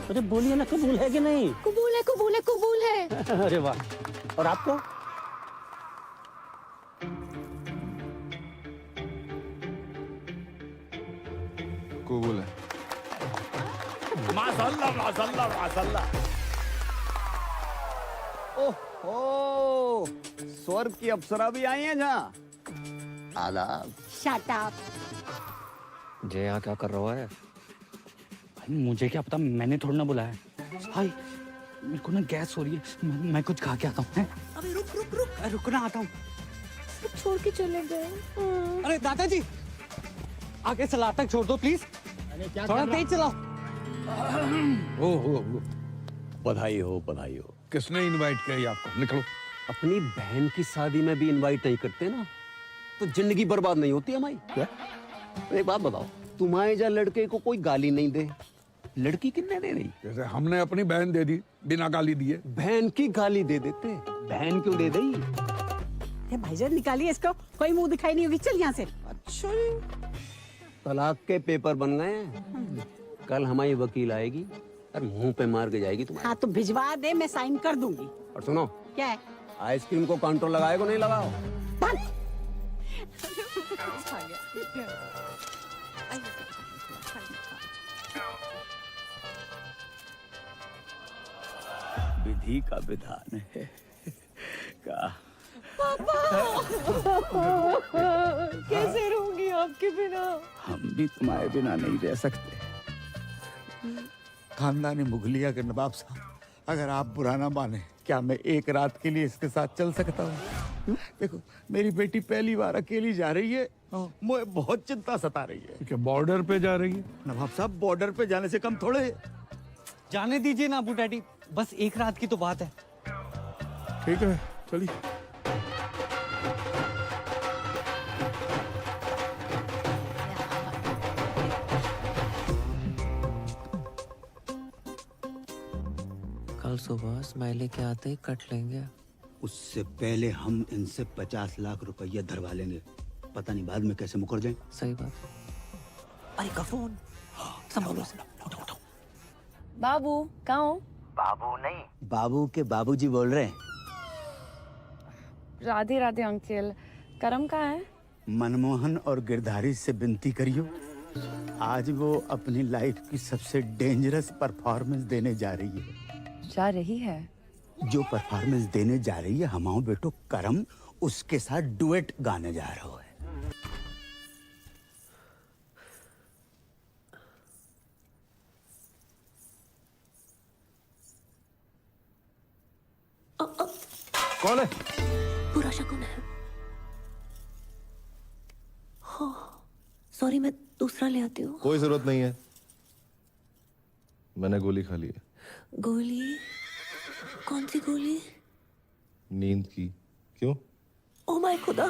अरे बोलिए ना, कबूल है कि नहीं? कबूल है, कबूल है, कबूल है। अरे वाह। और आपको? कबूल है। माशाल्लाह माशाल्लाह माशाल्लाह। ओहो, स्वर्ग की अप्सरा भी आई हैं जहाँ। आदाब। Shut up. जय यहाँ क्या कर रहा है? भाई मुझे क्या पता, मैंने थोड़ा ना बुलाया। भाई मेरे को ना गैस हो रही है, मैं कुछ खा के आता हूँ। अबे रुक रुक रुक। रुकना, आता हूँ। छोड़ के चले गए। अरे दादाजी, आगे सलाद तक छोड़ दो प्लीज, थोड़ा तेज चलाओ। ओहो, बधाई हो, बधाई हो। किसने इनवाइट किया आपको? निकलो। अपनी बहन की शादी में भी इनवाइट नहीं करते ना, तो जिंदगी बर्बाद नहीं होती हमारी। क्या? एक बात बताओ, तुम्हारे जहाँ लड़के को कोई गाली नहीं दे, लड़की कितने दे रही? जैसे हमने अपनी बहन दे दी बिना गाली दिए। बहन की गाली दे देते, बहन क्यों दे दी? भाईजान निकालिए इसको, कोई मुंह दिखाई नहीं होगी। चल यहाँ से। अच्छा जी, तलाक के पेपर बन गए हैं। कल हमारी वकील आएगी और मुंह पे मार के जाएगी तुम्हारे। हाँ तो भिजवा दे, मैं साइन कर दूंगी। और सुनो, क्या है? आइसक्रीम को कंट्रोल लगाए को नहीं लगाओ। विधि का विधान है का। कैसे रहूंगी आपके बिना? हम भी तुम्हारे बिना नहीं रह सकते। खानदानी मुगलिया के नवाब साहब, अगर आप बुरा ना माने, क्या मैं एक रात के लिए इसके साथ चल सकता हूँ? देखो, मेरी बेटी पहली बार अकेली जा रही है, मुझे बहुत चिंता सता रही है। क्या बॉर्डर पे जा रही है? नवाब साहब, बॉर्डर पे जाने से कम थोड़े। जाने दीजिए ना अबू डैडी, बस एक रात की तो बात है। ठीक है, चलिए। कल सुबह स्माइली के आते ही कट लेंगे। उससे पहले हम इनसे 50 लाख रुपया धरवा लेंगे, पता नहीं बाद में कैसे मुकर जाएं। सही बात। अरे का फोन संभालो से। बाबू कहाँ हो? बाबू नहीं, बाबू के बाबूजी बोल रहे हैं। राधे राधे अंकल, करम कहाँ है? मनमोहन और गिरधारी से विनती करियो, आज वो अपनी लाइफ की सबसे डेंजरस परफॉर्मेंस देने जा रही है। जा रही है? जो परफॉर्मेंस देने जा रही है हमाओ बेटो करम, उसके साथ डुएट गाने जा रहा है। कौन है? बुरा शकुन है। हो, सॉरी, मैं दूसरा ले आती हूँ। कोई जरूरत नहीं है, मैंने गोली खा ली है। गोली? कौन सी गोली? नींद की। क्यों? ओ माय खुदा,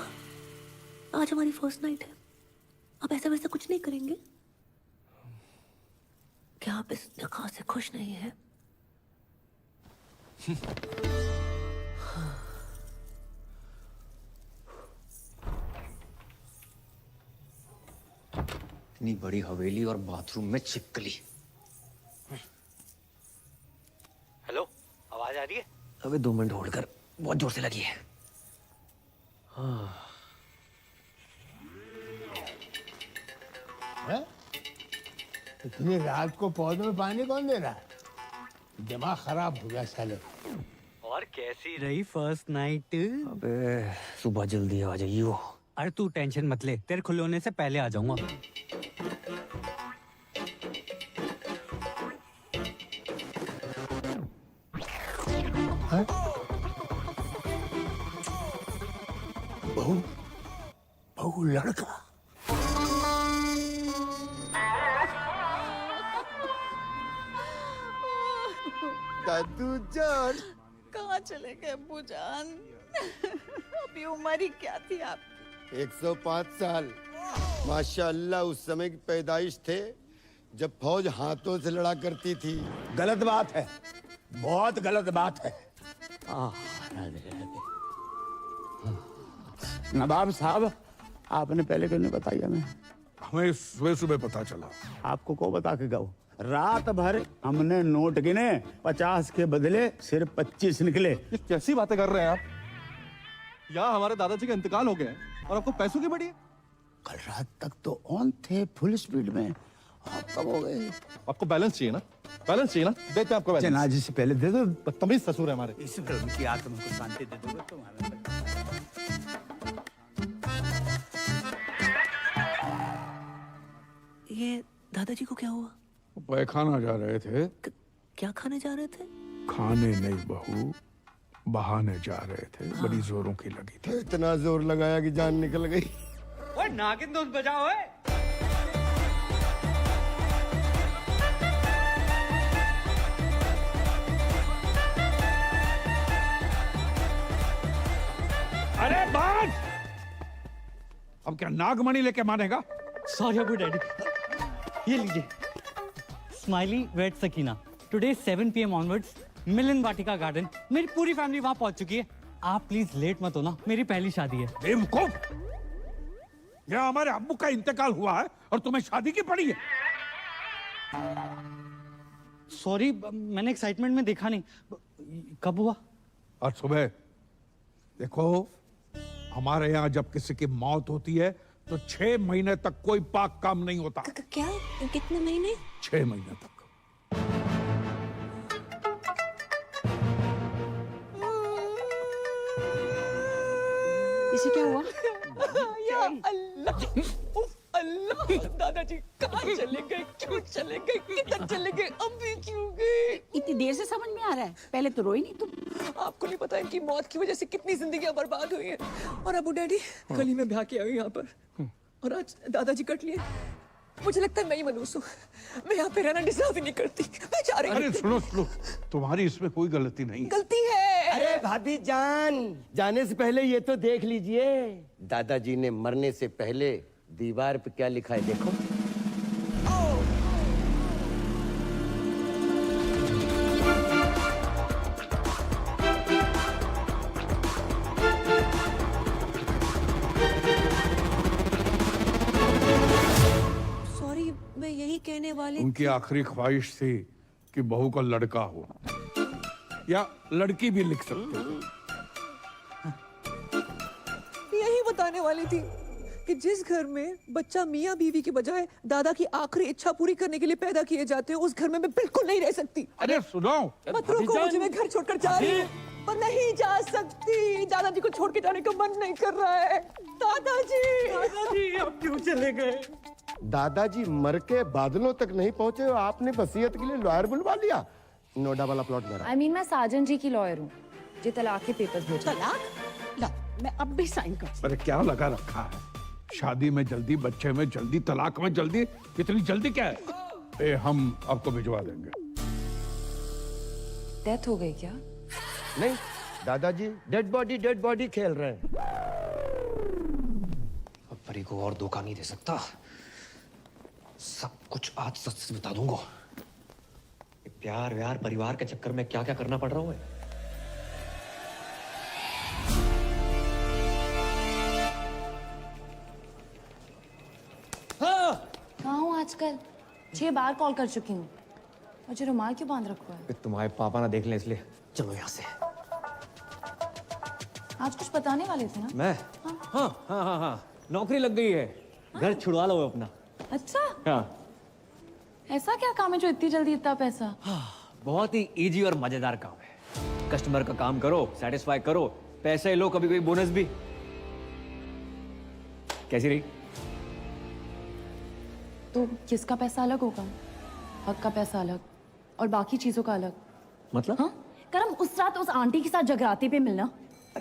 आज हमारी फर्स्ट नाइट है। अब ऐसा वैसा कुछ नहीं करेंगे? क्या आप इस निकाह से खुश नहीं है? इतनी बड़ी हवेली और बाथरूम में छिपकली। हेलो, आवाज आ रही है? अबे 2 मिनट होल्ड कर, बहुत जोर से लगी है। इतनी रात को पौधों में पानी कौन दे रहा है? दिमाग खराब हो गया साले। और कैसी रही फर्स्ट नाइट? अबे सुबह जल्दी आ जाइयो, अरे तू टेंशन मत ले, तेरे खुले होने से पहले आ जाऊंगा। बहू बहू लड़का। दादू जान कहाँ चले गए अब्बू जान? अभी उम्र ही क्या थी आपकी? 105 साल माशाअल्लाह। उस समय की पैदाइश थे जब फौज हाथों से लड़ा करती थी। गलत बात है, बहुत गलत बात है। नवाब साहब, आपने पहले क्यों नहीं बताया? हमें सुबह सुबह पता चला। आपको को बता के गए? रात भर हमने नोट गिने, 50 के बदले सिर्फ 25 निकले। ये कैसी बातें कर रहे हैं आप? यहाँ हमारे दादाजी का इंतकाल हो गया है और आपको पैसों की बड़ी है। कल रात तक तो ऑन थे, फुल स्पीड में। आप कब हो गए? आपको बैलेंस चाहिए ना? बैलेंस चाहिए ना? देते हैं आपको बैलेंस। जनाजे से पहले दे दो। बदतमीज ससुर है हमारे। इस फिल्म की आत्मा को शांति दे दोगे तुम्हारा। ये दादाजी को क्या हुआ? पैखाना जा रहे थे। क्या खाने जा रहे थे? खाने नहीं बहू, बहाने जा रहे थे। बड़ी जोरों की लगी थी। इतना जोर लगाया कि जान निकल गई। ओए नागिन दोस्त बजाओ। अरे बाज! अब क्या नागमणि लेके मानेगा? Sorry Abu daddy. ये लीजिए, smiley wait Sakina. Today 7 PM onwards Milan Vatika garden. मेरी पूरी फैमिली वहां पहुंच चुकी है। आप प्लीज लेट मत होना, मेरी पहली शादी है। बेवकूफ! यहाँ हमारे अब्बू का इंतकाल हुआ है और तुम्हें शादी की पड़ी है। सॉरी, मैंने एक्साइटमेंट में देखा नहीं। कब हुआ? आज सुबह। देखो, हमारे यहाँ जब किसी की मौत होती है तो 6 महीने तक कोई पाक काम नहीं होता। क्या? कितने महीने? 6 महीने तक। इसे क्या हुआ? या अल्लाह, उफ अल्लाह, दादाजी कहाँ चले गए? क्यों चले गए? किधर चले गए? अभी क्यों गए? इतनी देर से समझ में आ रहा है, पहले तो रोई नहीं तुम। आपको नहीं पता इनकी मौत की वजह से कितनी जिंदगियां बर्बाद हुई हैं। और अबू डैडी कल ही मैं ब्याह के आई यहाँ पर और आज दादाजी कट लिए। मुझे लगता है मैं ही मनूस हूँ। मैं यहाँ पे रहना डिजर्व ही नहीं करती। मैं जा रही हूँ। अरे सुनो सुनो, तुम्हारी इसमें कोई गलती नहीं है। गलती है। अरे भाभी जान, जाने से पहले ये तो देख लीजिए। दादाजी ने मरने से पहले दीवार पे क्या लिखा है देखो। सॉरी, मैं यही कहने वाली। उनकी आखिरी ख्वाहिश थी कि बहू का लड़का हो, या लड़की भी लिख सकते हो। यही बताने वाली थी कि जिस घर में बच्चा मियाँ बीवी की बजाय दादा की आखिरी इच्छा पूरी करने के लिए पैदा किए जाते हैं, उस घर में मैं बिल्कुल नहीं रह सकती। अरे सुनो, मत रोको मुझे, मैं घर छोड़कर जा रही हूँ। पर नहीं जा सकती, दादाजी को छोड़ के जाने का मन नहीं कर रहा है। दादाजी, दादाजी अब क्यों चले गए? दादाजी मर के बादलों तक नहीं पहुंचे और आपने वसीयत के लिए लॉयर बुलवा लिया। नोडा वाला प्लॉट मेरा। आई मीन मैं साजन जी की लॉयर हूँ जो तलाक के पेपर्स भेज। तलाक? ला, मैं अब भी साइन कर। अरे क्या लगा रखा है? शादी में जल्दी, बच्चे में जल्दी, तलाक में जल्दी। इतनी जल्दी क्या है? हम आपको भिजवा देंगे। डेथ हो गई क्या? नहीं, दादाजी डेड बॉडी खेल रहे हैं। अब परी को और धोखा नहीं दे सकता। सब कुछ आज सच से बता दूंगा। प्यार व्यार परिवार के चक्कर में क्या क्या करना पड़ रहा है। कहाँ हूँ आजकल? 6 बार कॉल कर चुकी हूँ। मुझे रुमाल क्यों बांध रखा है? तुम्हारे पापा ना देख लें इसलिए। चलो यहाँ से। आज कुछ बताने वाले थे ना? मैं? हाँ, नौकरी लग गई है। घर छुड़वा लो अपना। अच्छा, हाँ। ऐसा क्या काम है जो इतनी जल्दी इतना पैसा? बहुत ही इजी और मजेदार काम है। कस्टमर का काम करो, सेटिस्फाई करो, पैसे लो, कभी कभी बोनस भी। कैसी रही? तो किसका पैसा अलग होगा? हक का पैसा अलग और बाकी चीजों का अलग। मतलब? हाँ, करम उस रात उस आंटी के साथ जगराते पे मिलना।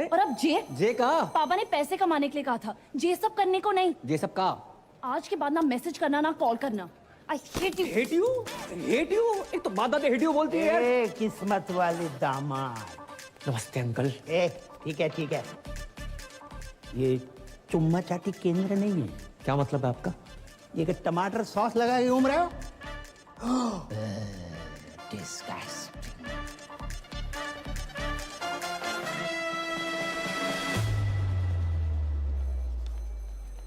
और अब जे का पापा ने पैसे कमाने के लिए कहा था, जे सब करने को नहीं। ये सब का आज के बाद ना मैसेज करना ना कॉल करना। I hate you. Hate you? Hate you? एक तो बात hate you बोलती है यार। किस्मत वाले दामाद। नमस्ते अंकल। ठीक है। ये चुम्मा चाटी केंद्र नहीं है। क्या मतलब है आपका? ये कि टमाटर सॉस लगा के घूम रहे हो? Disgusting.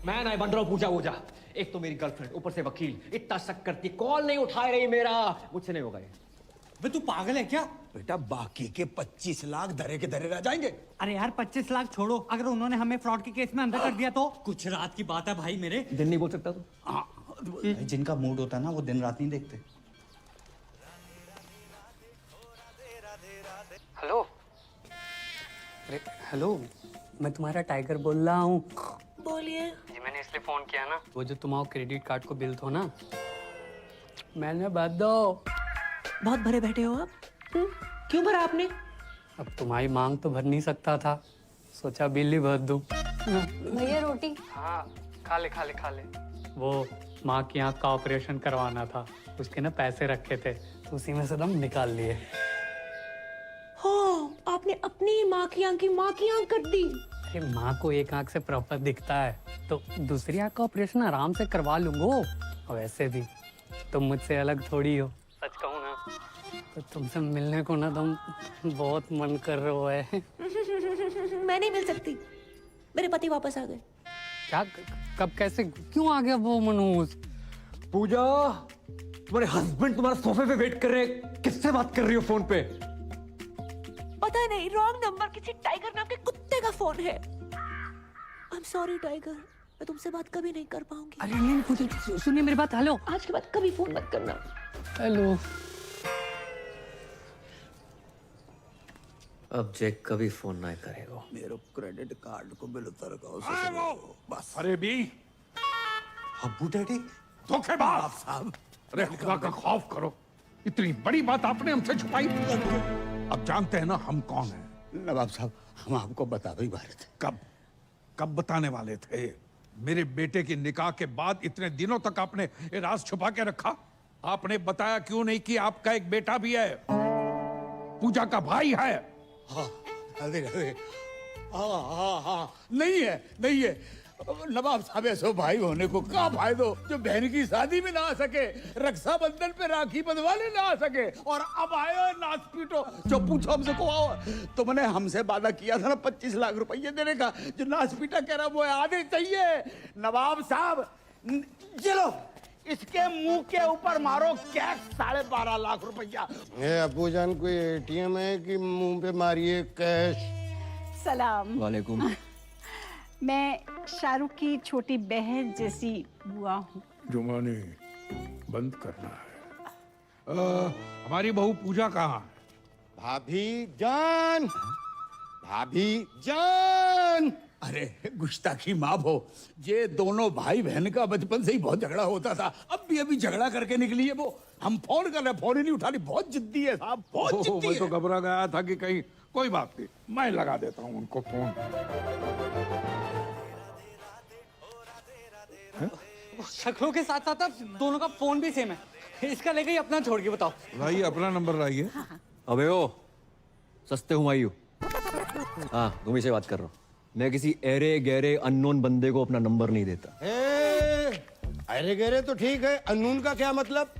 मैं नहीं बन रहा हूँ पूजा वूजा। एक तो मेरी गर्लफ्रेंड, ऊपर से वकील, इतना शक करती, कॉल नहीं उठा रही मेरा। मुझसे नहीं होगा ये। वे तू पागल है क्या? बेटा बाकी के 25 लाख धरे के धरे रह जाएंगे। अरे यार 25 लाख छोड़ो, अगर उन्होंने हमें फ्रॉड के केस में अंदर कर दिया तो? कुछ रात की बात है भाई मेरे। दिन नहीं बोल सकता तू? जिनका मूड होता है ना वो दिन रात नहीं देखते। हेलो। अरे हेलो, मैं तुम्हारा टाइगर बोल रहा हूँ। बोलिए। जी मैंने इसलिए फोन किया ना, वो जो तुम्हारा क्रेडिट कार्ड को बिल था ना, मैंने भर दो। बहुत भरे बैठे हो आप? क्यों भरा आपने? अब तुम्हारी मांग तो भर नहीं सकता था, सोचा बिल ही भर दूं। भैया रोटी। हाँ खा ले। वो माँ की आँख का ऑपरेशन करवाना था, उसके ना पैसे रखे थे तो उसी में से दम निकाल लिए। हो, आपने अपनी माँ की आँख कर दी। अरे माँ को एक आँख से प्रॉपर दिखता है तो दूसरी आँख का ऑपरेशन आराम से करवा लूंगा। और वैसे भी तुम मुझसे अलग थोड़ी हो, सच कहूँ ना तो तुमसे मिलने को ना तुम बहुत मन कर रहे है। मैं नहीं मिल सकती, मेरे पति वापस आ गए। क्या? कब? कैसे? क्यों आ गया वो मनोज? पूजा, तुम्हारे हस्बैंड तुम्हारा सोफे पे वेट कर रहे हैं। किससे बात कर रही हो फोन पे? पता नहीं, रॉन्ग नंबर, किसी टाइगर नाम के कुत्ते का फोन है। आई एम सॉरी टाइगर, मैं तुमसे बात कभी नहीं कर पाऊंगी। अरे नहीं पूजा, सुनिए मेरी बात। हेलो, आज के बाद कभी फोन मत करना। हेलो। अब जैक कभी फोन ना करेगा। मेरे क्रेडिट कार्ड को बिल उतर बस। अरे भी अब्बू डैडी धोखेबाज साहब। अरे खुदा का खौफ करो, इतनी बड़ी बात आपने हमसे छुपाई। अब जानते हैं ना हम कौन हैं। नवाब साहब हम आपको बता भी रहे थे। कब बताने वाले थे? मेरे बेटे की निकाह के बाद इतने दिनों तक आपने ये राज छुपा के रखा। आपने बताया क्यों नहीं कि आपका एक बेटा भी है, पूजा का भाई है। हाँ, नहीं है नवाब साहब, ऐसो भाई होने को क्या फायदो जो बहन की शादी में ना आ सके, रक्षाबंधन पे राखी बंधवाने ना आ सके, और अब आयो नाच पीटो। जो पूछो हमसे को आओ, तुमने हमसे वादा किया था ना 25 लाख रुपये देने का, जो नाच पीटा कह रहा वो आने चाहिए। नवाब साहब चलो इसके मुंह के ऊपर मारो कैश 12.5 लाख रुपया। अबू जान कोई एटीएम है कि मुंह पे मारिए कैश? सलाम। वालेकुम। मैं शाहरुख की छोटी बहन जैसी बुआ हूँ। जुमानी बंद करना है। हमारी बहू पूजा कहाँ है? भाभी जान। अरे गुस्ताखी माफ हो, ये दोनों भाई बहन का बचपन से ही बहुत झगड़ा होता था। अब भी अभी झगड़ा करके निकली है वो। हम फोन कर रहे, फोन ही नहीं उठा रही। बहुत जिद्दी है साहब, बहुत जिद्दी मैं तो है। घबरा गया था कि कहीं कोई बात नहीं, मैं लगा देता हूँ उनको फोन। शक्लों के साथ साथ अब दोनों का फोन भी सेम है। इसका लेके ही अपना छोड़ के बताओ। भाई अपना नंबर लाइए। अबे ओ सस्ते हुमायूं। हाँ तुम से बात कर रहा हूँ। मैं किसी एरे गहरे अननोन बंदे को अपना नंबर नहीं देता। अरे गहरे तो ठीक है, अनून का क्या मतलब?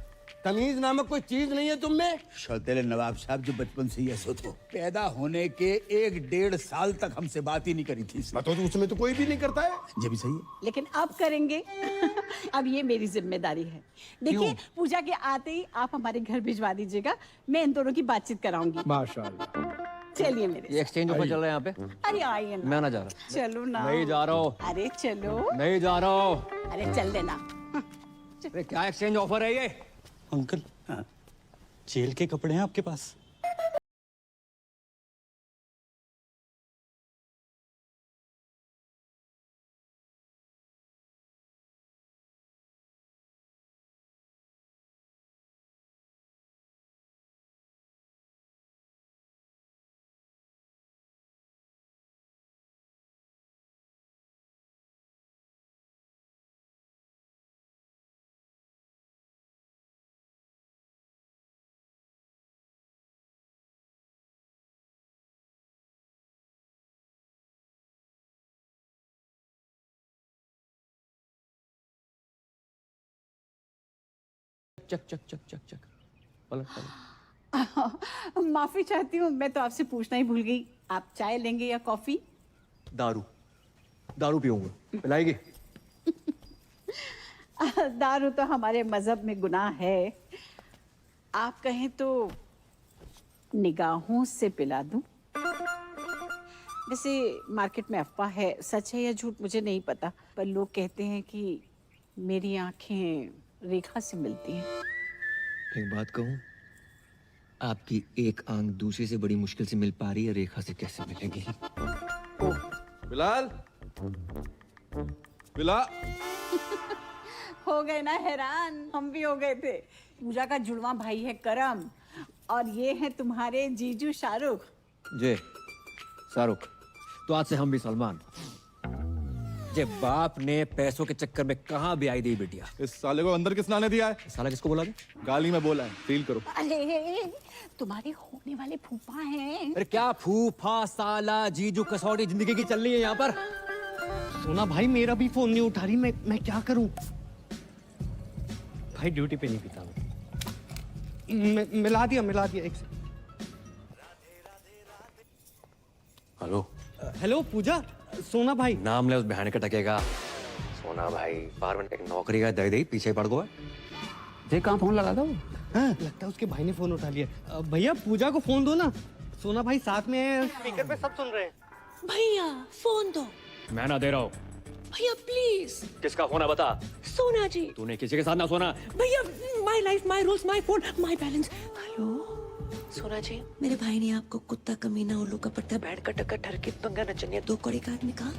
तमीज नामक कोई चीज नहीं है तुम में? शौतेले नवाब साहब जो बचपन से ही ऐसे थे, पैदा होने के 1-1.5 साल तक हमसे बात ही नहीं करी थी। तो उसमें तो कोई भी नहीं करता है। ये भी सही है, लेकिन अब करेंगे। अब ये मेरी जिम्मेदारी है। देखिए पूजा के आते ही आप हमारे घर भिजवा दीजिएगा, मैं इन दोनों की बातचीत कराऊंगी। माशाल्लाह। चलिए मेरे। ये एक्सचेंज ऑफर चल रहा है यहाँ पे। अरे आइए ना। मैं ना जा रहा। चलो ना। नहीं जा रहा हूँ। अरे चलो। नहीं जा रहा हूँ। अरे चल देना। अरे क्या एक्सचेंज ऑफर है ये? अंकल जेल के कपड़े हैं आपके पास? चक चक चक चक चक पलट पलट। माफी चाहती हूँ, मैं तो आपसे पूछना ही भूल गई, आप चाय लेंगे या कॉफी? दारू दारू पीऊंगा, पिलाएगी? दारू तो हमारे मजहब में गुनाह है, आप कहें तो निगाहों से पिला दूं? वैसे मार्केट में अफवाह है, सच है या झूठ मुझे नहीं पता, पर लोग कहते हैं कि मेरी आंखें रेखा से मिलती हैं। एक बात कहूं, आपकी एक आंख दूसरे से बड़ी मुश्किल से मिल पा रही है, रेखा से कैसे मिलेगी? बिलाल, बिलाल। हो गए ना हैरान, हम भी हो गए थे। पूजा का जुड़वा भाई है करम, और ये है तुम्हारे जीजू शाहरुख। जे शाहरुख, तो आज से हम भी सलमान। जे बाप ने पैसों के चक्कर में कहाँ भी आई दी बिटिया। इस साले को अंदर किसने आने दिया है? साला किसको बोला? गाली में बोला है, फील करो। अरे तुम्हारे होने वाले फूफा हैं। अरे क्या फूफा साला जीजू कसौटी जिंदगी की चल रही है यहाँ पर। सोना भाई मेरा भी फोन नहीं उठा रही, मैं क्या करूं? भाई ड्यूटी पे नहीं पीता मैं। मिला दिया एक से। हेलो हेलो पूजा, सोना भाई। नाम ले उस बहन के टकेगा। सोना भाई बार एक नौकरी का दे दे पीछे पड़ गया। जे कहाँ फोन लगा था वो? हाँ, लगता है उसके भाई ने फोन उठा लिया। भैया पूजा को फोन दो ना, सोना भाई साथ में है, स्पीकर पे सब सुन रहे हैं। भैया फोन दो। मैं ना दे रहा हूँ। भैया प्लीज। किसका फोन है बता? सोना जी। तूने किसी के साथ ना सोना। भैया my life my rules my phone my balance. Hello सोना जी, मेरे भाई ने आपको कुत्ता कमीना उल्लू का पट्टा बैठ का टक्कर ठर के पंगा नचनिया दो कौड़ी का आदमी कहा?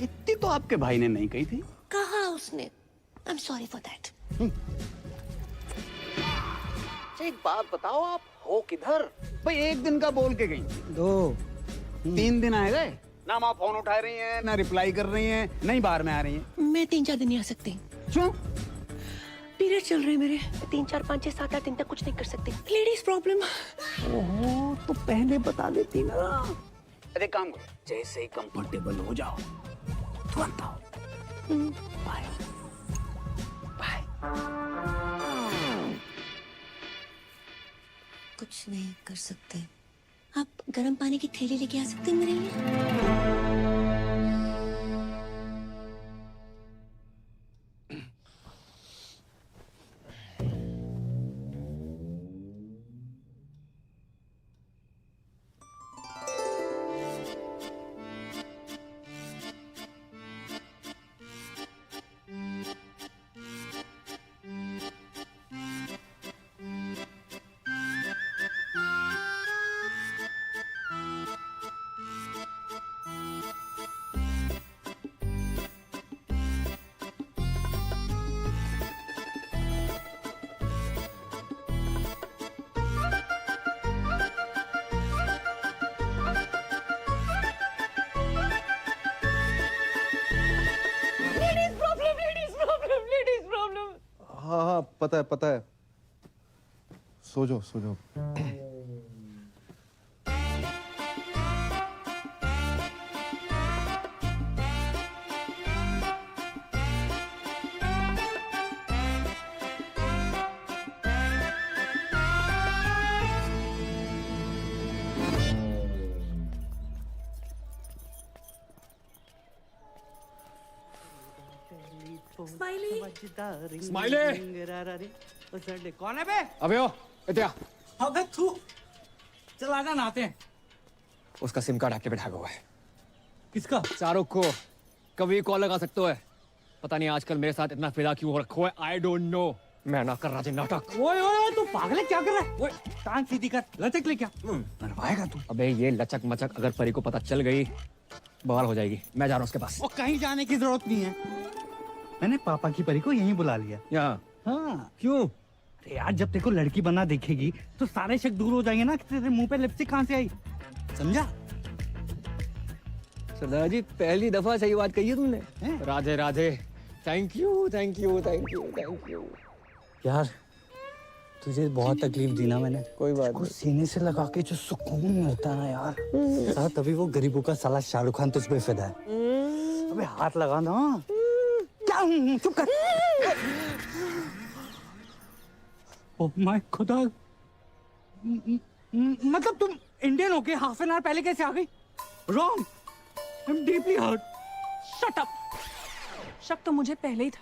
इतनी तो आपके भाई ने नहीं कही थी। कहा उसने। I am sorry for that. एक बात बताओ, आप हो किधर? भाई एक दिन का बोल के गई, 2-3 दिन आए गए ना, आप फोन उठा रही हैं ना रिप्लाई कर रही हैं, नहीं बाहर में आ रही हैं। मैं 3-4 दिन नहीं आ सकती। क्यों? पीरियड चल रहे हैं मेरे। 3, 4, 5, 6, 7, 8 दिन तक कुछ नहीं कर सकती। Ladies problem. ओहो, तो पहले बता देती ना। अरे काम करो, जैसे ही कंफर्टेबल हो जाओ तुरंत आओ। Bye bye. कुछ नहीं कर सकते। आप गर्म पानी की थैली लेके आ सकते हैं मेरे लिए? हाँ पता है। सो जाओ। स्माइली कौन है बे? अबे ओ इधर। अबे तू चल आजा नहाते हैं। उसका सिम कार्ड आपके पे ढागा हुआ है। किसका? शाहरुख को कभी कॉल लगा सकते हो है। पता नहीं आजकल मेरे साथ इतना फिदा क्यों हो रखा है। I don't know. मैं ना कर रहा नाटक। ओए तू पागल है, क्या कर रहा है? ओए टांग सीधी कर, लचक ले क्या मरवाएगा तू? अबे ये लचक मचक अगर परी को पता चल गई बवाल हो जाएगी। मैं जा रहा हूँ उसके पास। वो कहीं जाने की जरूरत नहीं है, मैंने पापा की परी को यहीं बुला लिया। यहाँ? हाँ। क्यों? अरे यार जब तेरे को लड़की बना देखेगी तो सारे शक दूर हो जाएंगे ना कि तेरे मुंह पे लिपस्टिक कहाँ से आई, समझा? सरदार जी पहली दफा सही बात कही है तुमने। राधे राधे। Thank you. यार तुझे बहुत तकलीफ दी ना मैंने। कोई बात नहीं। सीने से लगा के जो सुकून मिलता है ना यार, साला तभी वो गरीबों का साला शाहरुख खान तुझ पे फिदा है। अबे हाथ लगा ना। क्या? चुप कर। ओह माय खुदा, मतलब तुम इंडियन होके हाफ एन आवर पहले कैसे आ गई? Wrong, I am deeply hurt. Shut up. शक तो मुझे पहले ही था,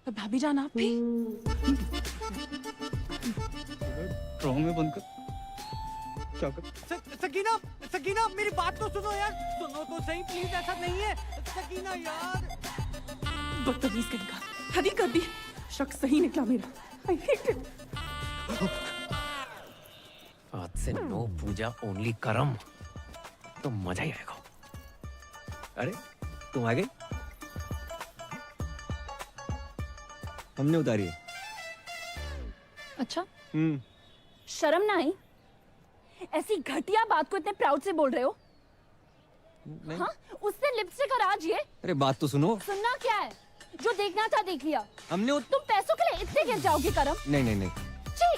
पर भाभी जान आप भी। ड्रामा में बंद कर। क्या कर? सकीना, सकीना मेरी बात तो सुनो यार, सुनो तो सही प्लीज, ऐसा नहीं है सकीना यार। बदतमीज कहेगा, हद ही कर दी। शक सही निकला मेरा। I hate it. आज से नो पूजा ओनली करम, तो मजा ही आएगा। अरे तुम आ गई? हमने उतारी है। अच्छा, शर्म ना आई? ऐसी घटिया बात को इतने प्राउड से बोल रहे हो? हाँ, उसने लिपस्टिक और आज ये। अरे बात तो सुनो। सुनना क्या है? जो देखना था देख लिया। हमने तुम पैसों के लिए इतने गिर जाओगे करम? नहीं। छी!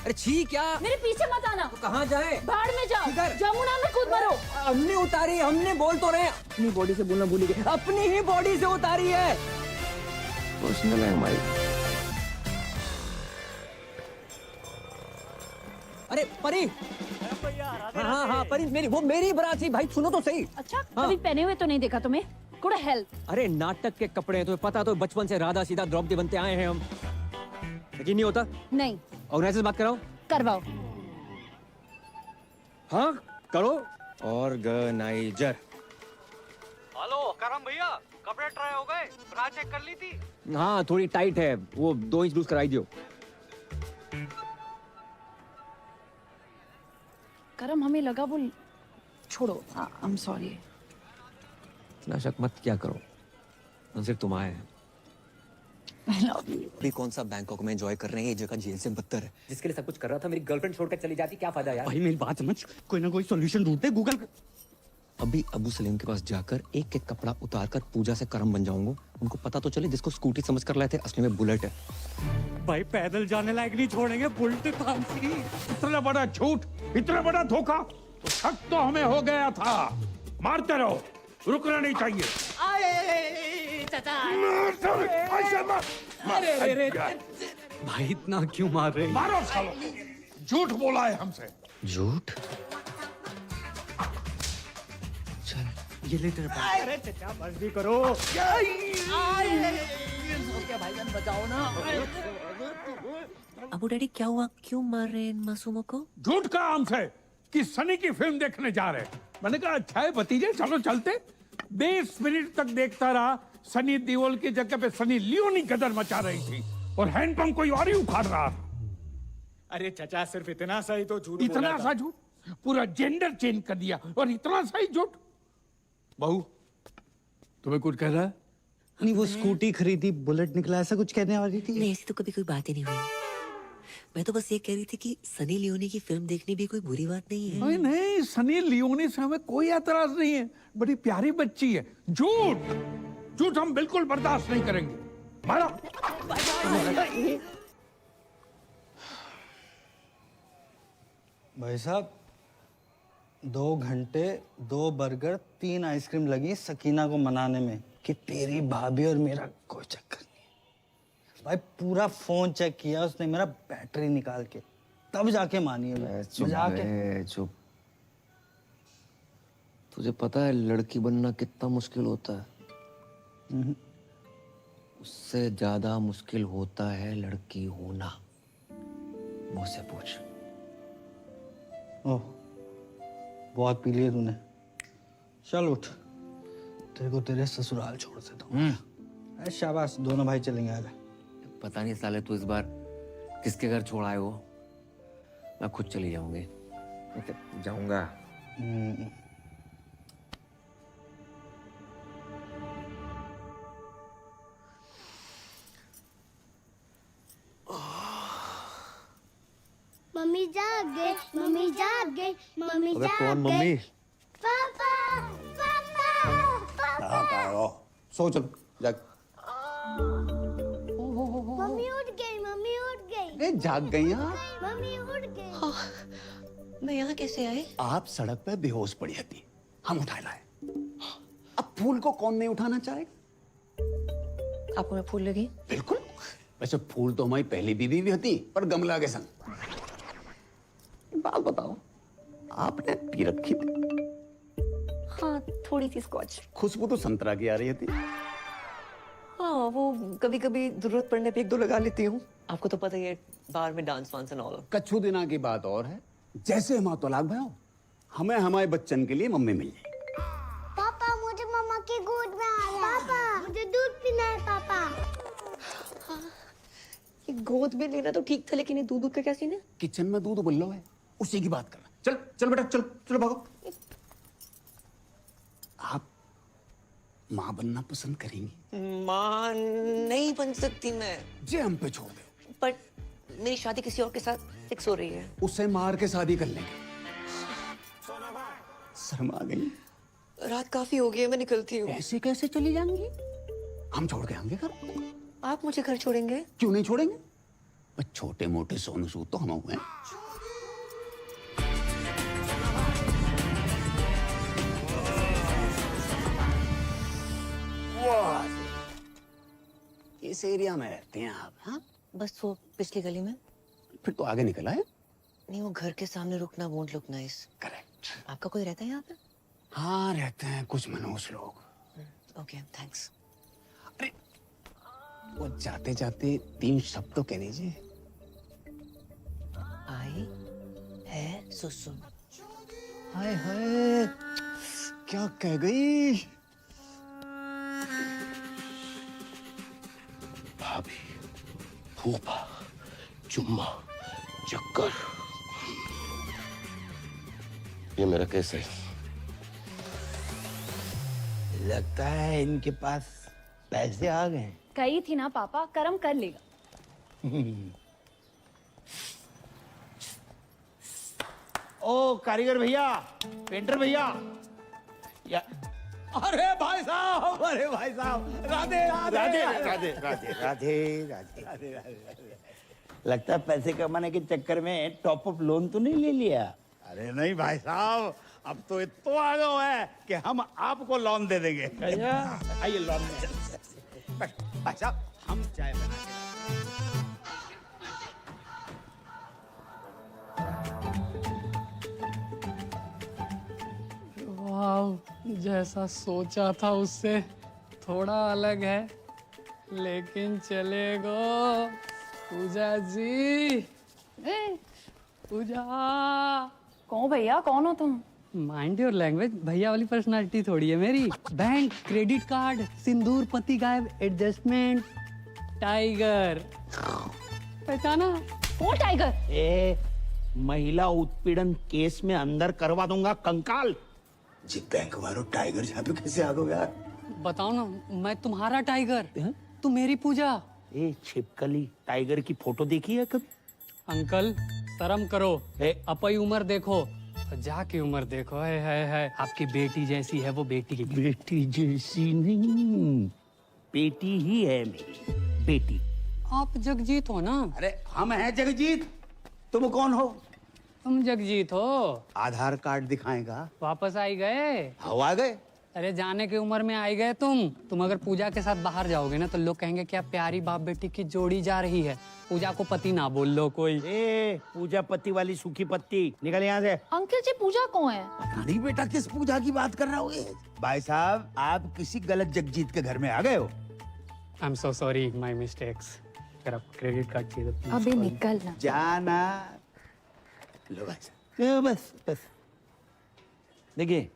अरे छी क्या? मेरे पीछे मत आना। तो कहाँ जाए? बाढ़ में जाओ, जमुना में कूद मरो। हमने उतारी, हमने बोल तो रहे, अपनी बॉडी से बोलना भूल गए, अपनी ही बॉडी से उतारी है। पर्सनल है हमारी। अरे परी, हाँ परी, वो मेरी बराती, भाई सुनो तो सही। अच्छा, कभी पहने हुए तो नहीं देखा तुम्हें? Good health. अरे नाटक के कपड़े हैं, तुम्हें पता तो बचपन से राधा सीधा द्रौपदी बनते आए हैं हम। यकीन नहीं होता? नहीं। ऑर्गेनाइजर बात कराओ। करवाओ। हाँ करो। ऑर्गेनाइजर। हेलो करम भैया, कपड़े ट्राई हो गए? ब्रा चेक कर ली थी? हाँ थोड़ी टाइट है, वो 2 इंच लूज कराई दियो। करम हमें लगा वो, छोड़ो, आई एम सॉरी। इतना शक मत क्या करो, सिर्फ तुम आए हैं। I love you. अभी कौन सा बैंकॉक में एंजॉय कर रहे हैं, ये जगह जेल से बदतर है। जिसके लिए सब कुछ कर रहा था, मेरी गर्लफ्रेंड छोड़कर चली जाती, क्या फायदा यार? भाई मेरी बात समझ, कोई ना कोई सॉल्यूशन ढूंढते, गूगल कर। अभी अबू सलीम के पास जाकर एक एक कपड़ा उतारकर पूजा से करम बन जाऊंगा। उनको पता तो चले जिसको स्कूटी समझ कर लाए थे असली में बुलेट है। भाई पैदल जाने लायक नहीं छोड़ेंगे, बुलेट खांसी। इतना बड़ा झूठ, इतना बड़ा धोखा, तो शक तो हमें हो गया था। मारते रहो, रुकना नहीं चाहिए। भाई इतना क्यों मार रहे? मारो सालो, झूठ बोला है हमसे। झूठ? ये ले तेरे पास। अरे चचा बस भी करो। भाईजान बचाओ ना। अबू डैडी क्या हुआ, क्यों मार रहे हैं इन मासूमों को? झूठ का हमसे कि सनी की फिल्म देखने जा रहे। मैंने कहा अच्छा है भतीजे, चलो चलते। 20 मिनट तक देखता रहा, सनी देओल की जगह पे सनी लियोनी गदर मचा रही थी और हैंडपंप कोई और ही उखाड़ रहा था। अरे चचा सिर्फ इतना सा ही तो झूठ इतना बोला सा झूठ, पूरा जेंडर चेंज कर दिया और इतना सा ही झूठ। बहू तुम्हें कुछ कह रहा है? नहीं वो स्कूटी खरीदी, बुलेट निकला, ऐसा कुछ कहने वाली थी। नहीं ऐसी तो कभी कोई बात ही नहीं हुई। मैं तो बस ये कह रही थी कि सनी लियोनी की फिल्म देखनी भी कोई बुरी बात नहीं है। नहीं नहीं, सनी लियोनी से हमें कोई एतराज नहीं है, बड़ी प्यारी बच्ची है। झूठ झूठ हम बिल्कुल बर्दाश्त नहीं करेंगे। मारो। भाई साहब 2 घंटे 2 बर्गर 3 आइसक्रीम लगी सकीना को मनाने में कि तेरी भाभी और मेरा कोई चक्कर नहीं है। भाई पूरा फोन चेक किया उसने मेरा, बैटरी निकाल के, तब जाके मानी है। चुप। तुझे पता है लड़की बनना कितना मुश्किल होता है? उससे ज्यादा मुश्किल होता है लड़की होना। मुझसे पूछ। ओह बहुत पी लिया तूने, चल उठ, तेरे को तेरे ससुराल छोड़ देता हूँ। शाबाश, दोनों भाई चलेंगे। आजा। पता नहीं साले तू इस बार किसके घर छोड़ आए हो। मैं खुद चली जाऊंगी। जाऊंगा। मम्मी जाग गई, मम्मी जाग गई, मम्मी अबे जाग कौन गई। मम्मी? पापा पापा पापा। सो चलो जाग। मम्मी उठ गई, मम्मी उठ गई। जाग गई यार। मम्मी उठ गई। मैं यहाँ कैसे आई? आप सड़क पे बेहोश पड़ी थी, हम उठा लाए। अब फूल को कौन नहीं उठाना चाहेगा? आपको मैं फूल लगी? बिल्कुल। वैसे फूल तो हमारी पहली बीवी भी होती, पर गमला के संग। बात बताओ, आपने पी रखी थी? हाँ, थोड़ी सी स्कॉच। खुशबू तो संतरा की आ रही थी। हाँ, वो कभी कभी जरूरत पड़ने पे 1-2 लगा लेती हूँ। आपको तो पता ही है, बाहर में डांस वांस एंड ऑल। कच्छू दिना की बात और है, जैसे हम तलाक भयो, हमें हमारे बच्चन के लिए मम्मी मिल जाए। पापा मुझे मम्मा की गोद में आ रहा है। पापा मुझे दूध पीना है पापा। ये गोद में लेना तो ठीक था, लेकिन ये दूध का क्या सीन है? किचन में दूध उबल है, उसी की बात करना। चल चल बेटा, चल चलो भागो। आप माँ बनना पसंद करेंगी? माँ नहीं बन सकती मैं। जे हम पे छोड़ दो। पर मेरी शादी किसी और के साथ फिक्स हो रही है। उससे मार के शादी कर लेंगे। शर्मा गई? रात काफी हो गई है, मैं निकलती हूँ। ऐसे कैसे चली जाएंगी? हम छोड़ के आएंगे घर। आप मुझे घर छोड़ेंगे? क्यों नहीं छोड़ेंगे? बस छोटे मोटे सोनू सूद तो हम हुए हैं। इस एरिया में रहते हैं आप? हाँ, बस वो पिछली गली में। फिर तो आगे निकला है। नहीं, वो घर के सामने रुकना वोंट लुक नाइस। करेक्ट। आपका कोई रहता है यहाँ पे? हाँ, रहते हैं कुछ मनोज लोग। Okay, thanks. अरे वो जाते जाते 3 शब्द तो कह दीजिए। आई है सुसु। हाय हाय, क्या कह गई? भाभी, फूफा, चुम्मा, चक्कर। ये मेरा केस है। लगता है इनके पास पैसे आ गए। कही थी ना पापा, कर्म कर लेगा। ओ कारीगर भैया, पेंटर भैया, या अरे भाई साहब, अरे भाई साहब, राधे राधे राधे राधे राधे राधे राधे राधे। लगता है पैसे कमाने के चक्कर में टॉप अप लोन तो नहीं ले लिया? अरे नहीं भाई साहब, अब तो इतना आ गया है कि हम आपको लोन दे देंगे। आइए लोन में। भाई साहब, हम चाय बना के वाह, जैसा सोचा था उससे थोड़ा अलग है, लेकिन चलेगा। पूजा जी, पूजा। कौन भैया, कौन हो तुम? माइंड योर लैंग्वेज, भैया वाली पर्सनालिटी थोड़ी है मेरी। बैंक, क्रेडिट कार्ड, सिंदूर, पति गायब, एडजस्टमेंट, टाइगर। पहचाना? कौन टाइगर? ए, महिला उत्पीड़न केस में अंदर करवा दूंगा कंकाल। जी बैंक वालों, टाइगर यहाँ पे कैसे आ गए यार? बताओ ना, मैं तुम्हारा टाइगर, तुम मेरी पूजा। ए छिपकली, टाइगर की फोटो देखी है कभी? अंकल शर्म करो, अपनी उम्र देखो, तो जाके उम्र देखो। है आपकी बेटी जैसी है वो, बेटी की बेटी जैसी नहीं, बेटी ही है मेरी बेटी। आप जगजीत हो ना? अरे हम हैं जगजीत, तुम कौन हो? तुम जगजीत हो। आधार कार्ड दिखाएगा। वापस आई गए? हवा गए। अरे जाने की उम्र में आई गए तुम अगर पूजा के साथ बाहर जाओगे ना, तो लोग कहेंगे क्या प्यारी बाप बेटी की जोड़ी जा रही है। पूजा को पति ना बोल लो कोई। ए, पूजा पति वाली सूखी पत्ती, निकल यहाँ से। अंकल जी, पूजा कौन है? पता नहीं बेटा, किस पूजा की बात कर रहा हो? भाई साहब, आप किसी गलत जगजीत के घर में आ गए हो। I am so sorry, my mistakes. अगर आप क्रेडिट कार्ड चाहिए तो अभी निकलना। जाना। लो भाई साहब, बस बस। देखिए,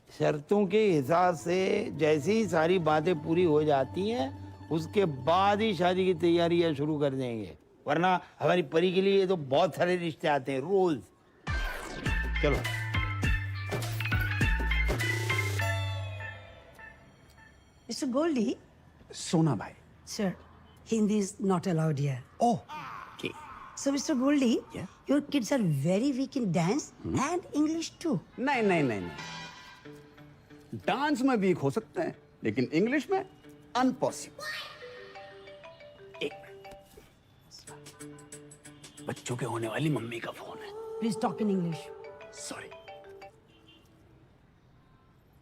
शर्तों के हिसाब से जैसे ही सारी बातें पूरी हो जाती हैं, उसके बाद ही शादी की तैयारियां शुरू कर देंगे, वरना हमारी परी के लिए तो बहुत सारे रिश्ते आते हैं रोज। चलो। Mr. Goldie? सोना भाई। Sir, Hindi is not allowed here. Oh, okay. So, Mr. Goldie, your kids are very weak in dance and English too. नहीं नहीं नहीं नहीं, डांस में वीक हो सकते हैं, लेकिन इंग्लिश में अनपॉसिबल। एक बच्चों के होने वाली मम्मी का फोन है। Please talk in English. Sorry.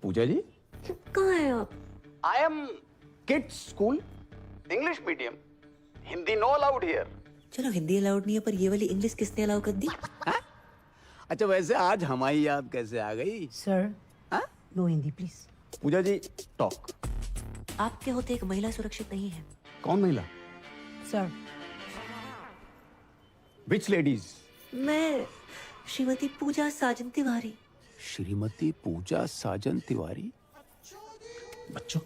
Puja ji, कहाँ हैं आप? I am kids school, English medium, Hindi no allowed here. चलो हिंदी अलाउड नहीं है, पर ये वाली इंग्लिश किसने अलाउ कर दी? अच्छा वैसे आज हमारी याद कैसे आ गई? Sir no Hindi please. Pooja ji talk. आपके होते एक महिला सुरक्षित नहीं है। कौन महिला? Sir which ladies? मैं श्रीमती पूजा साजन तिवारी। श्रीमती पूजा साजन तिवारी। बच्चों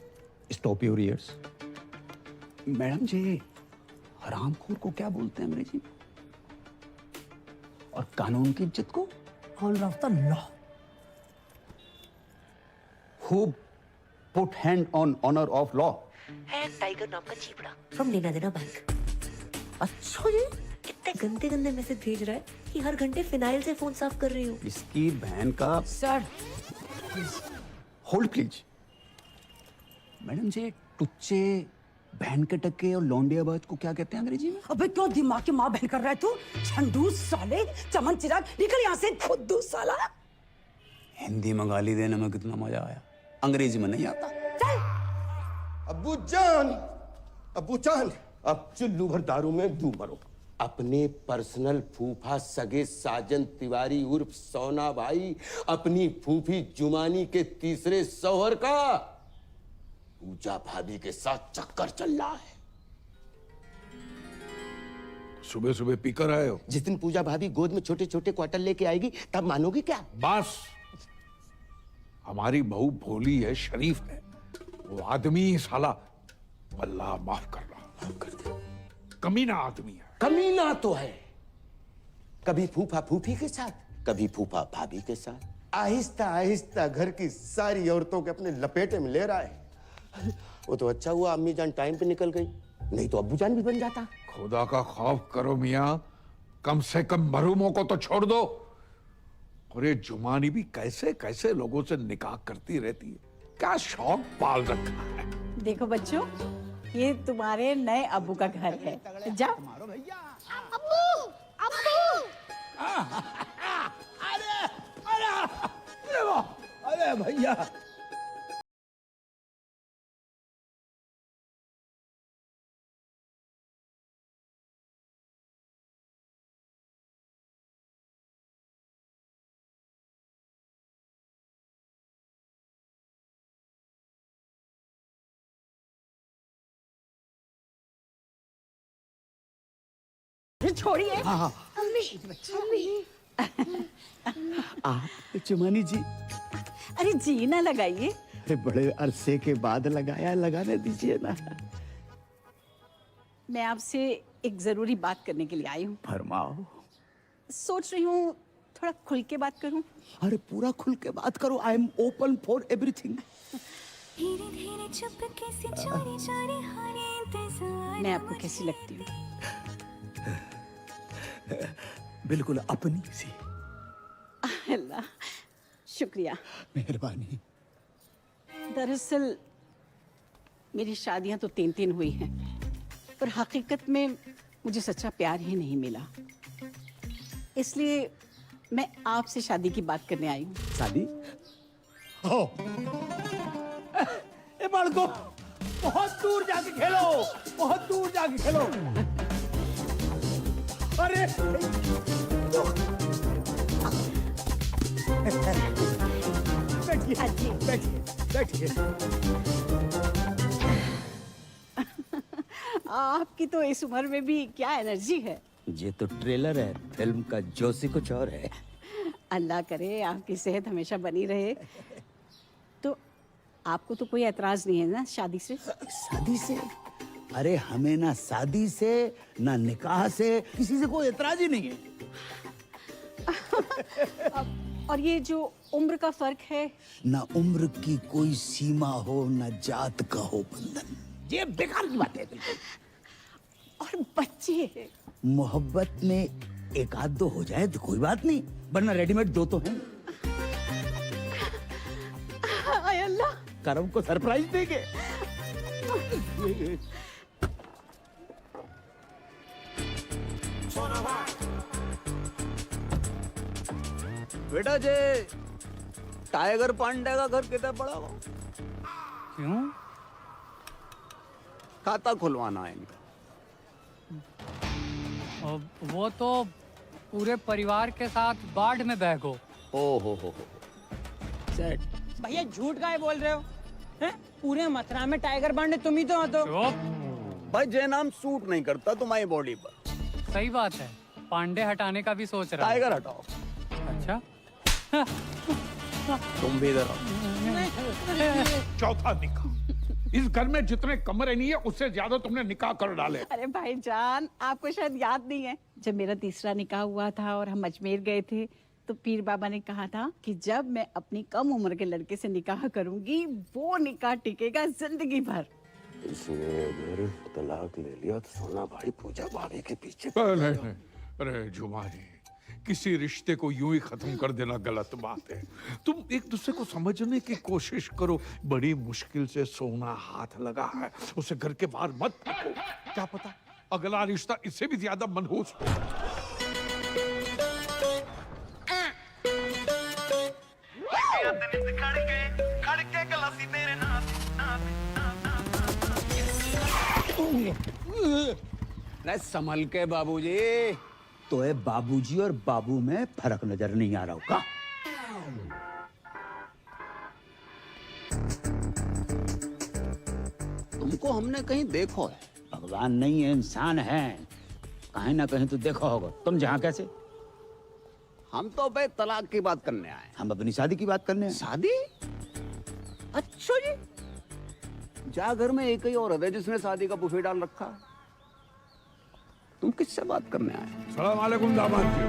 स्टॉप योर ईयर्स। मैडम जी हरामखोर को क्या बोलते हैं अंग्रेजी में? और कानून की इज्जत को? Honour of the law. Who put hand on honour of law? है टाइगर नाम का चीपड़ा फ्रॉम लेना देना बैंक। अच्छा जी कितने गंदे गंदे मैसेज भेज रहा है कि हर घंटे फिनाइल से फोन साफ कर रही हूँ। इसकी बहन का। Sir hold please. मैडम जी टुच्चे बहन के टक्के और लौंडियाबाज को क्या कहते हैं अंग्रेजी में? अबे क्यों दिमाग की माँ बहन कर रहा है तू? झंडूस साले, चमन चिराग, निकल यहाँ से खुद्दू साला। हिंदी में गाली देने में कितना मजा आया, अंग्रेजी में नहीं आता। अब्बू जान अब चुल्लू भर दारू में डूब मरो। अपने पर्सनल फूफा सगे साजन तिवारी उर्फ सोना भाई अपनी फूफी जुमानी के तीसरे शौहर का पूजा भाभी के साथ चक्कर चल रहा है। सुबह सुबह पीकर आए हो? जिस दिन पूजा भाभी गोद में छोटे छोटे क्वार्टर लेके आएगी तब मानोगे क्या? बस हमारी बहू भोली है, शरीफ है, वो आदमी साला अल्लाह माफ कर रहा। माफ कर दे। कमीना आदमी है। कमीना तो है। कभी फूफा फूफी के साथ, कभी फूफा भाभी के साथ, आहिस्ता आहिस्ता घर की सारी औरतों के अपने लपेटे में ले रहा है। वो तो अच्छा हुआ अम्मी जान टाइम पे निकल गई, नहीं तो अब्बू जान भी बन जाता। खुदा का खौफ करो मियां, कम से कम मरूमों को तो छोड़ दो। और ये जुमानी भी कैसे कैसे लोगों से निकाह करती रहती है, क्या शौक पाल रखा है। देखो बच्चों, ये तुम्हारे नए अब्बू का घर है, जाओ। अब्बू अब्बू अरे भैया छोड़िए। चुमानी जी। अरे जी ना लगाइए। अरे बड़े अरसे के बाद लगाया, लगाने दीजिए ना। मैं आपसे एक जरूरी बात करने के लिए आई हूँ। फरमाओ। सोच रही हूँ थोड़ा खुल के बात करूँ। अरे पूरा खुल के बात करो, I am open for everything. मैं आपको कैसी लगती हूँ? बिल्कुल अपनी सी। अल्लाह शुक्रिया, मेहरबानी। दरअसल मेरी शादियां तो 3 हुई हैं, पर हकीकत में मुझे सच्चा प्यार ही नहीं मिला। इसलिए मैं आपसे शादी की बात करने आई हूँ। शादी? हो ए बालको, बहुत दूर जाके खेलो, बहुत दूर जाके खेलो। अरे बैठिए बैठिए बैठिए। आपकी तो इस उम्र में भी क्या एनर्जी है। ये तो ट्रेलर है फिल्म का, जोशी कुछ और है। अल्लाह करे आपकी सेहत हमेशा बनी रहे। तो आपको तो कोई एतराज नहीं है ना शादी से? शादी से? अरे हमें ना शादी से ना निकाह से किसी से कोई एतराज ही नहीं है। और ये जो उम्र का फर्क है? ना उम्र की कोई सीमा हो, ना जात का हो बंधन। ये बेकार की बात है बिल्कुल। और बच्चे? मोहब्बत में एक आध दो हो जाए तो कोई बात नहीं, वरना रेडीमेड दो तो हैं। आय अल्लाह, करम को सरप्राइज देंगे। बेटा जे टाइगर पांडे का घर कितना बड़ा हो? क्यों? खाता खुलवाना है इनका। वो तो पूरे परिवार के साथ बाढ़ में बह गो। ओ हो सेट। भैया झूठ काहे बोल रहे हो? हैं? पूरे मथुरा में टाइगर बांड तुम ही तो हो तो। भाई जय नाम सूट नहीं करता तुम्हारी बॉडी पर। सही बात है, पांडे हटाने का भी सोच रहा है। टाइगर हटाओ। अच्छा तुम भी इधर आओ। चौथा निकाह। इस घर में जितने कमरे नहीं है उससे ज्यादा तुमने निकाह कर डाले। अरे भाईजान, आपको शायद याद नहीं है, जब मेरा तीसरा निकाह हुआ था और हम अजमेर गए थे तो पीर बाबा ने कहा था कि जब मैं अपनी कम उम्र के लड़के से निकाह करूंगी वो निकाह टिकेगा जिंदगी भर। इसने अगर तलाक ले लिया तो सोना भाई पूजा भाभी के पीछे। नहीं। अरे जुमा जी, किसी रिश्ते को यूं ही खत्म कर देना गलत बात है। तुम एक दूसरे को समझने की कोशिश करो। बड़ी मुश्किल से सोना हाथ लगा है, उसे घर के बाहर मत फेंको। क्या पता अगला रिश्ता इससे भी ज्यादा मनहूस हो। संभल के बाबूजी। तो है बाबूजी और बाबू में फर्क नजर नहीं आ रहा होगा। तुमको हमने कहीं देखो है। भगवान नहीं है, इंसान है। कहीं ना कहीं तो देखो होगा। तुम जहाँ कैसे? हम तो भाई तलाक की बात करने आए। हम अपनी शादी की बात करने आए। शादी? अच्छा जी। जा घर में एक ही औरत है जिसने शादी का बुफे डाल रखा है। तुम किससे बात करने आए? सलाम वालेकुम दामाद जी।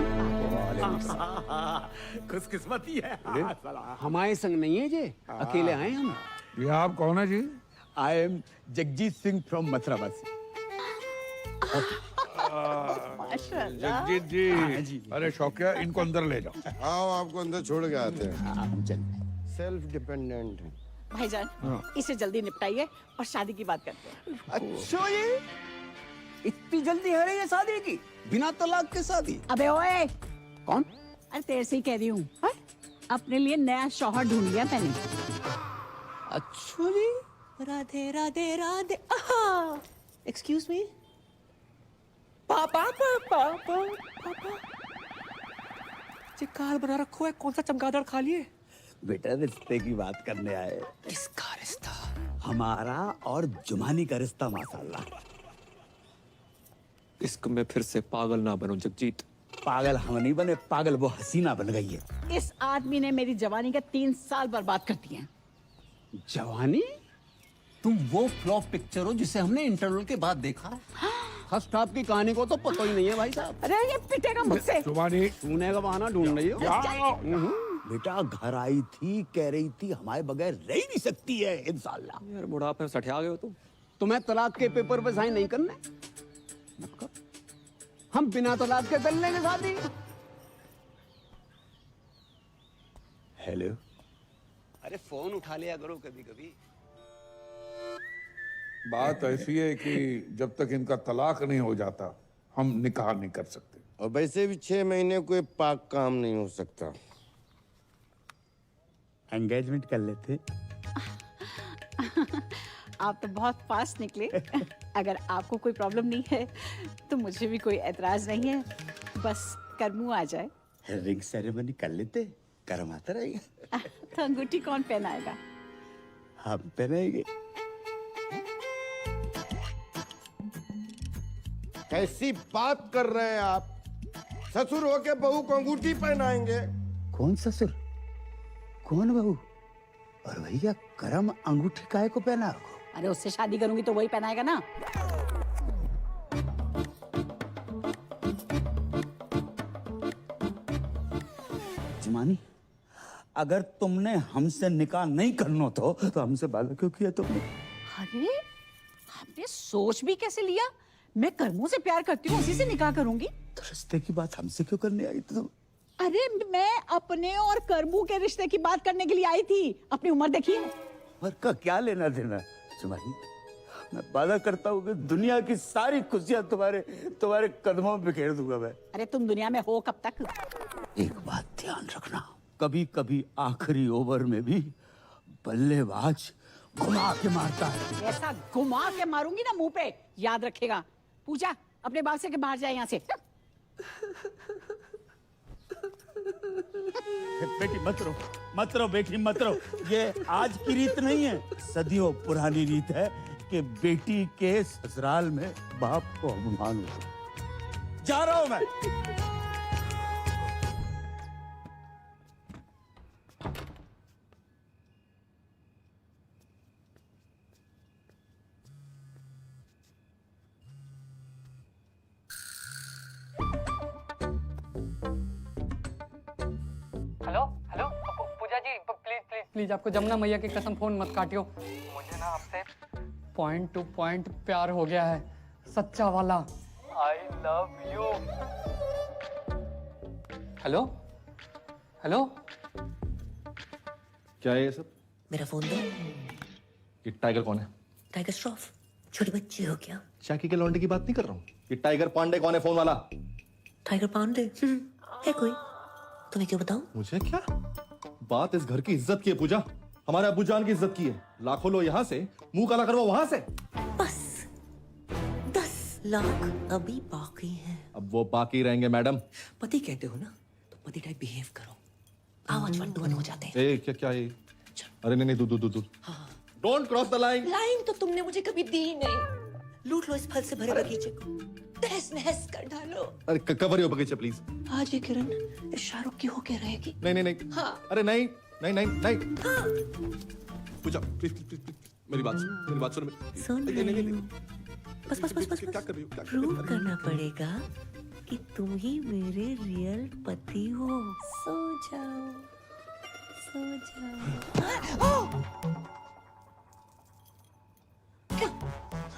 खुशकिस्मती है। हमारे संग नहीं है जी, अकेले आए हम। ये आप कौन है जी? I am Jagjit Singh from मथुरावासी। जगजीत जी। अरे शौकिया, इनको अंदर ले जाओ। आओ, आपको अंदर छोड़ के आते हैं। सेल्फ डिपेंडेंट है भाईजान, इसे जल्दी निपटाइए और शादी की बात करते हैं। अच्छा ये इतनी जल्दी है रही है शादी की? बिना तलाक के शादी? अबे ओए, कौन? अरे तेरे से ही कह रही हूँ। अपने लिए नया शौहर ढूंढ लिया मैंने। अच्छा जी। राधे राधे राधे। Excuse me. पापा पापा पापा ये कार बना रखो है, कौन सा चमगादड़ खा लिए? बेटा रिश्ते की बात करने आए। किसका रिश्ता? हमारा और जुमानी का रिश्ता माशाल्लाह। इश्क में फिर से पागल ना बनो जगजीत। पागल हम नहीं बने, पागल वो हसीना बन गई है। इस आदमी ने मेरी जवानी के 3 साल बर्बाद कर दिए हैं। जवानी? तुम वो फ्लॉप पिक्चर हो जिसे हमने इंटरवल के बाद देखा। फर्स्ट हाफ की कहानी को तो पता ही नहीं है भाई साहब। अरे ये पिटेगा मुझसे। जुबानी छूने का बहाना ढूंढ रही हो। बेटा घर आई थी, कह रही थी हमारे बगैर रह ही नहीं सकती है इंशाल्लाह। यार बुढ़ापे में सठिया गए हो तुम। तुम्हें तलाक के पेपर पे साइन नहीं करने? हम बिना तलाक के कर लेंगे शादी। हेलो। अरे फोन उठा लिया करो कभी कभी। बात ऐसी है कि जब तक इनका तलाक नहीं हो जाता हम निकाह नहीं कर सकते। और वैसे भी 6 महीने कोई पाक काम नहीं हो सकता। एंगेजमेंट कर लेते। आप तो बहुत फास्ट निकले। अगर आपको कोई प्रॉब्लम नहीं है तो मुझे भी कोई एतराज नहीं है, बस करमू आ जाए। रिंग सेरेमनी कर लेते, कर्म आता रहेगा। तो अंगूठी कौन पहनाएगा? हम पहनाएंगे। कैसी बात कर रहे हैं आप? ससुर होके बहू को अंगूठी पहनाएंगे? कौन ससुर, कौन बहू? और भैया करम अंगूठी काहे को पहना? अरे उससे शादी करूंगी तो वही पहनाएगा ना। जुमानी, अगर तुमने हमसे निकाह नहीं करना तो हमसे वादा क्यों किया तुमने? अरे आपने सोच भी कैसे लिया? मैं कर्मों से प्यार करती हूँ, उसी से निकाह करूंगी। तो रिश्ते की बात हमसे क्यों करने आई तुम? अरे मैं अपने और करमू के रिश्ते की बात करने के लिए आई थी। अपनी उम्र देखिए। उम्र का क्या लेना देना? जुमानी, मैं वादा करता हूँ कि दुनिया की सारी खुशियां तुम्हारे कदमों में बिखेर दूंगा मैं। अरे तुम दुनिया में हो कब तक? एक बात ध्यान रखना, कभी कभी आखिरी ओवर में भी बल्लेबाज घुमा के मारता है। ऐसा घुमा के मारूंगी ना मुंह पे, याद रखेगा। पूजा अपने बाप से के बाहर जाए यहाँ से। बेटी मत रो बेटी मत रो। ये आज की रीत नहीं है, सदियों पुरानी रीत है कि बेटी के ससुराल में बाप को अपमान हो। जा रहा हूं मैं। Hello hello Pooja ji, please please please, आपको जमुना मैया की कसम फोन मत काटियो। मुझे ना आपसे पॉइंट टू पॉइंट प्यार हो गया है, सच्चा वाला। I love you. Hello hello, क्या है ये सब? मेरा फोन दो। ये टाइगर कौन है? टाइगर श्रॉफ, छोटी बच्ची हो क्या? चाकी के लौंडे की बात नहीं कर रहा हूँ। ये टाइगर पांडे कौन है फोन वाला? टाइगर पांडे है कोई? तुम्हें क्यों बताऊं? मुझे क्या? बात इस घर की इज्जत की है पूजा, हमारे अब्बू जान की इज्जत की है। लाखों लो यहाँ से, मुंह काला करवा वहां से। बस 10 लाख अभी बाकी हैं। अब वो बाकी रहेंगे मैडम। पति कहते हो ना, तो पति टाइप बिहेव करो। आवाज वन हो जाते हैं। ए क्या क्या है? अरे नहीं दूध। Don't cross the line. Line तो तुमने मुझे कभी दी नहीं। लूट लो इस फल से भरे बगीचे को, तहस नहस कर डालो। अरे कवर यो बगीचे प्लीज। आज ये किरण इस शाहरुख की होके रहेगी। नहीं। हाँ। अरे नहीं। हाँ। पूजा प्लीज मेरी बात सुन। सुन नहीं। बस क्या कर रही हो? प्रूव करना पड़ेगा कि तुम ही मेरे रियल पति हो। सो जाओ।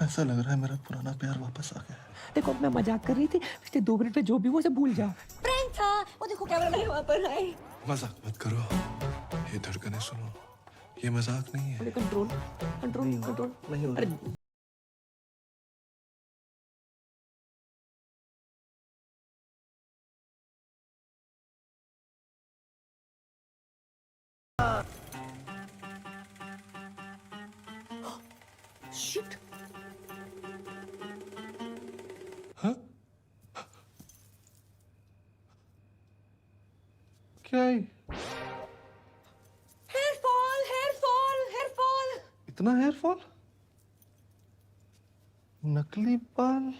ऐसा लग रहा है मेरा पुराना प्यार वापस आ गया। देखो मैं मजाक कर रही थी, पिछले 2 मिनट में जो भी वो सब भूल जाओ। प्रैंक था वो, देखो कैमरा मैन वहां पर है। मजाक मत करो, ये धड़कनें सुनो, ये मजाक नहीं है। कंट्रोल नहीं अरे शिट। क्या है? Hair fall. इतना हेयर फॉल? नकली बाल?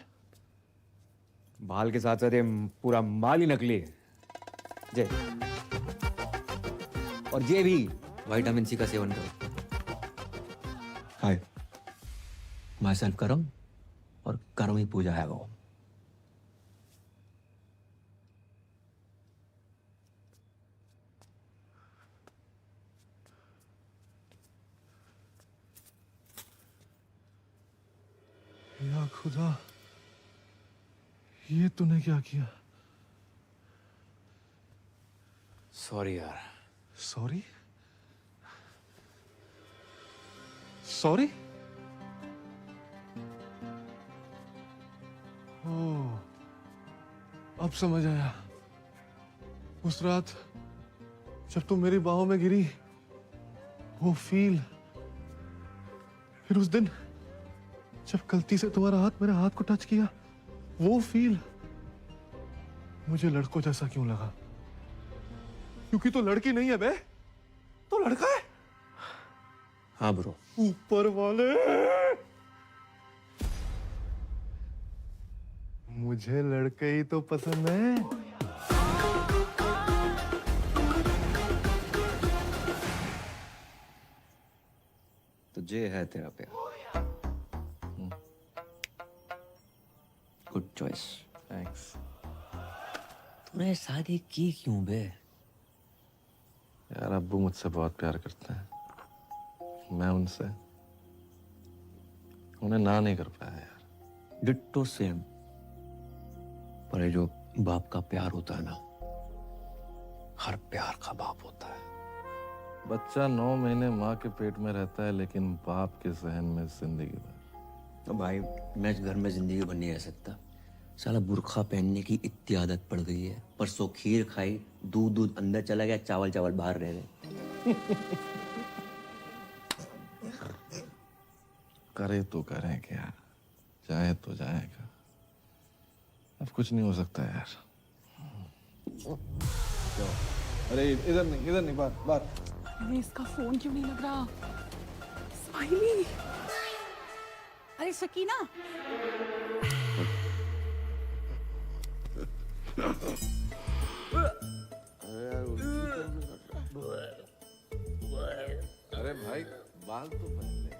बाल के साथ साथ ये पूरा माल ही नकली है। जय। और ये भी विटामिन सी का सेवन करो। हाय, माई सेल्फ करम, और करम ही पूजा है वो। या खुदा, ये तूने क्या किया? सॉरी यार। सॉरी? ओह, अब समझ आया। उस रात जब तुम मेरी बाहों में गिरी, वो फील, फिर उस दिन जब गलती से तुम्हारा हाथ मेरे हाथ को टच किया, वो फील, मुझे लड़कों जैसा क्यों लगा? क्योंकि तो लड़की नहीं है बे, तो लड़का है। हाँ ब्रो। ऊपर वाले, मुझे लड़के ही तो पसंद है। तो ये है तेरा प्यार। Good choice. थैंक्स। तूने शादी की क्यों बे? यार अब्बू मुझसे बहुत प्यार करते हैं, मैं उनसे, उन्हें ना नहीं कर पाया यार। Ditto same. पर ये जो बाप का प्यार होता है ना, हर प्यार का बाप होता है। बच्चा 9 महीने माँ के पेट में रहता है, लेकिन बाप के सहन में जिंदगी भर। तो भाई मैं इस घर में जिंदगी भर नहीं रह सकता। साला बुर्खा पहनने की इतनी आदत पड़ गई है। परसों खीर खाई, दूध अंदर चला गया, चावल बाहर रह गए। करे तो करें क्या, जाए तो जाएगा। अब कुछ नहीं हो सकता यार। अरे इधर नहीं, बाहर। अरे इसका फोन क्यों नहीं लग रहा? स्माइली। अरे सकीना, अरे भाई बाल तो पहन ले।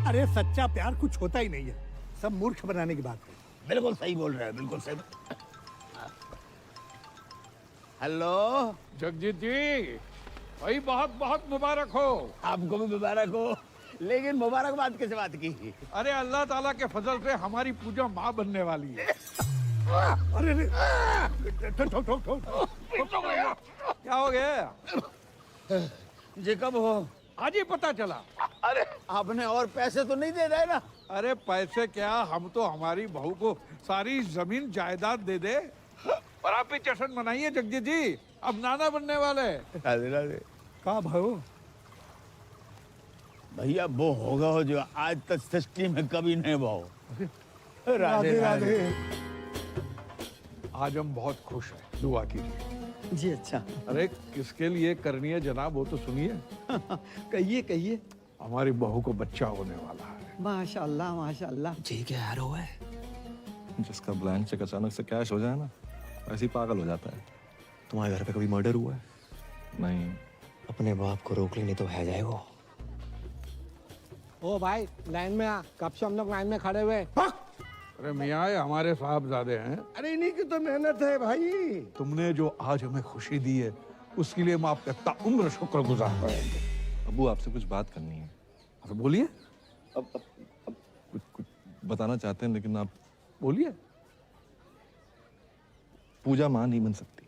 अरे सच्चा प्यार कुछ होता ही नहीं है, सब मूर्ख बनाने की बात है। बिल्कुल सही बोल रहे हैं, बिल्कुल सही। हेलो जगजीत जी, भाई बहुत बहुत मुबारक हो। आपको भी मुबारक हो, लेकिन मुबारकबाद किस बात की? अरे अल्लाह ताला के फजल से हमारी पूजा माँ बनने वाली है। अरे क्या हो गया? जी कब हो? आज ही पता चला। अरे आपने और पैसे तो नहीं दे रहे ना? अरे पैसे क्या, हम तो हमारी बहू को सारी जमीन जायदाद दे दे। और आप भी जश्न मनाइए जगजीत जी, अब नाना बनने वाले। राधे राधे। कहा भाई? भैया वो होगा हो जो आज तक सृष्टि में कभी नहीं हुआ हो। राधे राधे। आज हम बहुत खुश हैं, दुआ कीजिए। जी अच्छा। अरे किसके लिए करनी है जनाब, वो तो सुनिए। कहिए कहिए। हमारी बहू को बच्चा होने वाला है। माशाल्लाह माशाल्लाह। जी क्या यार हुआ है? जिसका ब्लैंक चेक अचानक से कैश हो जाए ना, ऐसे ही पागल हो जाता है। तुम्हारे घर पे कभी मर्डर हुआ है? नहीं। अपने बाप को रोक लेनी तो है जाएगा। ओ भाई लाइन में आ, कब से हम लोग लाइन में खड़े हुए। अरे मियाँ ये हमारे साहबजादे हैं। अरे इन्हीं की तो मेहनत है भाई। तुमने जो आज हमें खुशी दी है उसके लिए हम आपका ताउम्र शुक्रगुजार रहेंगे। अबू आपसे कुछ बात करनी है। अच्छा बोलिए। अब कुछ बताना चाहते हैं, लेकिन आप बोलिए। पूजा माँ नहीं बन सकती।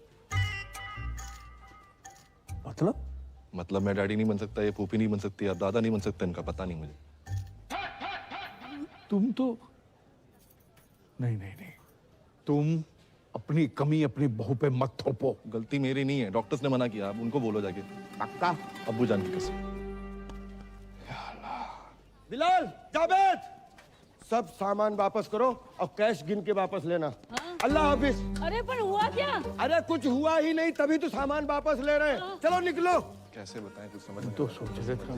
मतलब मैं डैडी नहीं बन सकता, ये फूफी नहीं बन सकती, आप दादा नहीं बन सकते, इनका पता नहीं मुझे। तुम तो नहीं, तुम अपनी कमी अपनी बहू पे मत थोपो। गलती मेरी नहीं है, डॉक्टर्स ने मना किया, आप उनको बोलो जाके। पक्का? अब्बू जान की कसम। बिलाल, जावेद, सब सामान वापस करो और कैश गिन के वापस लेना। अल्लाह हाफिज। अरे पर हुआ क्या? अरे कुछ हुआ ही नहीं, तभी तो सामान वापस ले रहे हैं। चलो निकलो। कैसे बताएं, कुछ समझ तो सोच रहे थे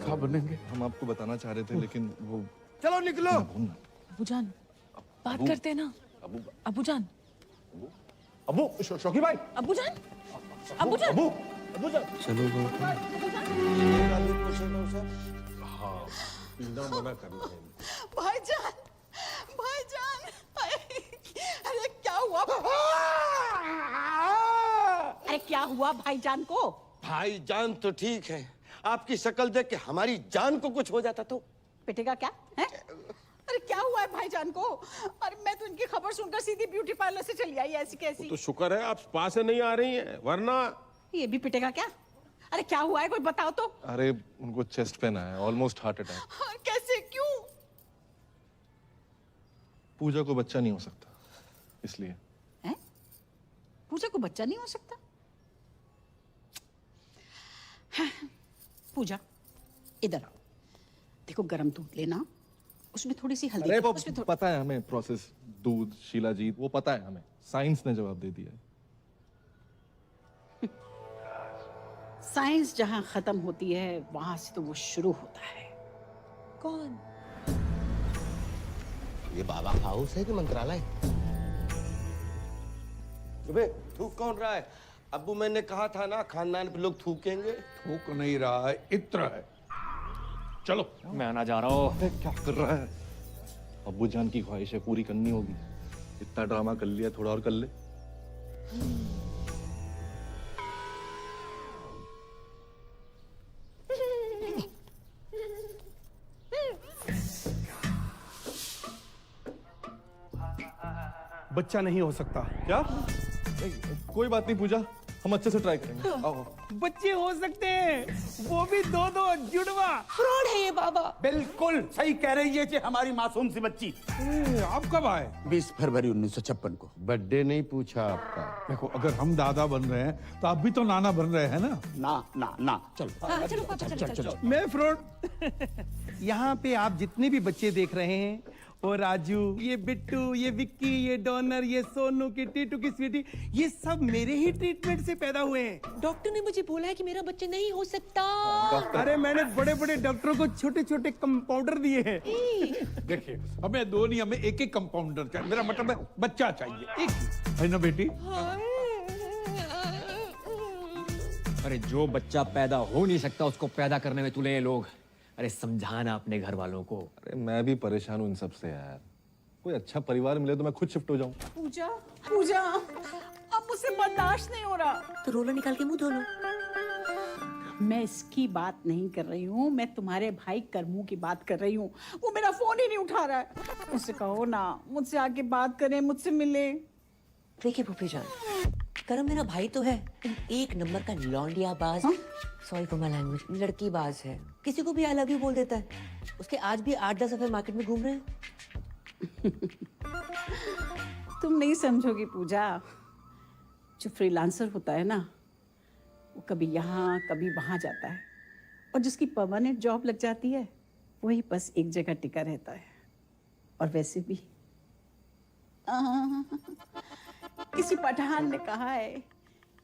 हम बनेंगे। हम आपको बताना चाह रहे थे, लेकिन वो। चलो निकलो। अबूजान बात करते हैं ना। अबूजान। अबू शौकी भाई। अबूजान। अबूजान। चलो हाँ, पीना मना करना है। भाईजान, भाईजान, अरे क्या हुआ? अरे क्या हुआ भाईजान को? भाईजान तो ठीक है, आपकी शक्ल देख के हमारी जान को कुछ हो जाता तो। पिटेगा क्या है? अरे क्या हुआ है भाईजान को? अरे मैं तो इनकी खबर सुनकर सीधी ब्यूटी पार्लर से चली आई, ऐसी कैसी। तो शुक्र है आप स्पा से नहीं आ रही हैं, वरना। ये भी पिटेगा क्या? अरे क्या हुआ है, कोई बताओ तो। अरे उनको चेस्ट पेन आया, ऑलमोस्ट हार्ट अटैक। कैसे, क्यों? पूजा को बच्चा नहीं हो सकता, इसलिए। हैं? पूजा को बच्चा नहीं हो सकता? हाँ, पूजा इधर आओ, देखो गरम दूध लेना, उसमें थोड़ी सी हल्दी। अरे वो पता है हमें प्रोसेस, दूध, शीलाजीत, वो पता है हमें, साइंस ने जवाब दे दिया है। साइंस जहां खत्म होती है वहां से तो वो शुरू होता है। कौन? ये बाबा हाउस है कि मंत्रालय? अबे थूक कौन रहा है? अब्बू मैंने कहा था ना, खानदान पे लोग थूकेंगे। थूक नहीं रहा है, इत्र है। चलो मैं आना जा रहा हूँ। क्या कर रहा है? अब्बू जान की ख्वाहिशें पूरी करनी होगी। इतना ड्रामा कर लिया, थोड़ा और कर ले। बच्चा नहीं हो सकता। क्या? कोई बात नहीं पूजा, हम अच्छे से ट्राई करेंगे। आओ। बच्चे हो सकते हैं, वो भी 2-2 जुड़वा। फ्रॉड है ये बाबा। बिल्कुल सही कह रही है कि हमारी मासूम सी बच्ची। आप कब आए? 20 फरवरी 1956 को। बर्थडे नहीं पूछा आपका। देखो अगर हम दादा बन रहे हैं तो आप भी तो नाना बन रहे हैं ना। ना चलो। हाँ, चलो पापा, चलो। मैं फ्रॉड। यहाँ पे आप जितने भी बच्चे देख रहे हैं, वो राजू, ये बिट्टू, ये विक्की, ये डॉनर, ये सोनू की टीटू की स्वीटी, ये सब मेरे ही ट्रीटमेंट से पैदा हुए हैं। डॉक्टर ने मुझे बोला है कि मेरा बच्चा नहीं हो सकता। अरे मैंने बड़े बड़े डॉक्टरों को छोटे छोटे कंपाउंडर दिए हैं। देखिए हमें दो नहीं, हमें एक एक कंपाउंडर चाहिए। मेरा मतलब है बच्चा चाहिए, एक है ना बेटी। अरे जो बच्चा पैदा हो नहीं सकता उसको पैदा करने में तुले ये लोग। अरे समझाना अपने घर वालों को। अरे मैं भी परेशान हूँ इन सब से यार। कोई अच्छा परिवार मिले तो मैं खुद शिफ्ट हो जाऊँ। पूजा पूजा, अब मुझसे बर्दाश्त नहीं हो रहा। तो रोला निकाल के मुंह धो लो। मैं इसकी बात नहीं कर रही हूँ, मैं तुम्हारे भाई करमू की बात कर रही हूँ। वो मेरा फोन ही नहीं उठा रहा है। मुझसे कहो ना, मुझसे आके बात करें, मुझसे मिले। देखिए फूफी जान, करम मेरा भाई तो है, एक नंबर का लौंडियाबाज। सॉरी फॉर माय लैंग्वेज, लड़कीबाज है। किसी को भी आई लव यू बोल देता है। उसके आज भी 8-10 अफेयर मार्केट में घूम रहे हैं। तुम नहीं समझोगी पूजा। जो फ्रीलांसर होता है ना, वो कभी यहाँ कभी वहाँ जाता है, और जिसकी परमानेंट जॉब लग जाती है वही बस एक जगह टिका रहता है। और वैसे भी किसी पठान ने कहा है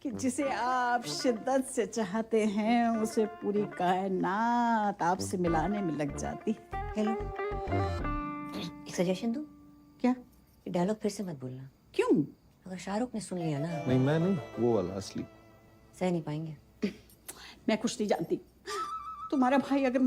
कि जिसे आप शिद्दत से चाहते हैं उसे पूरी कायनात आपसे मिलाने में लग जाती। हेलो, एक सजेशन दूं? क्या? ये डायलॉग फिर से मत बोलना। क्यों? अगर शाहरुख ने सुन लिया ना। नहीं मैं नहीं, वो वाला असली। सह नहीं पाएंगे। मैं कुछ नहीं जानती। तुम्हारा भाई अगर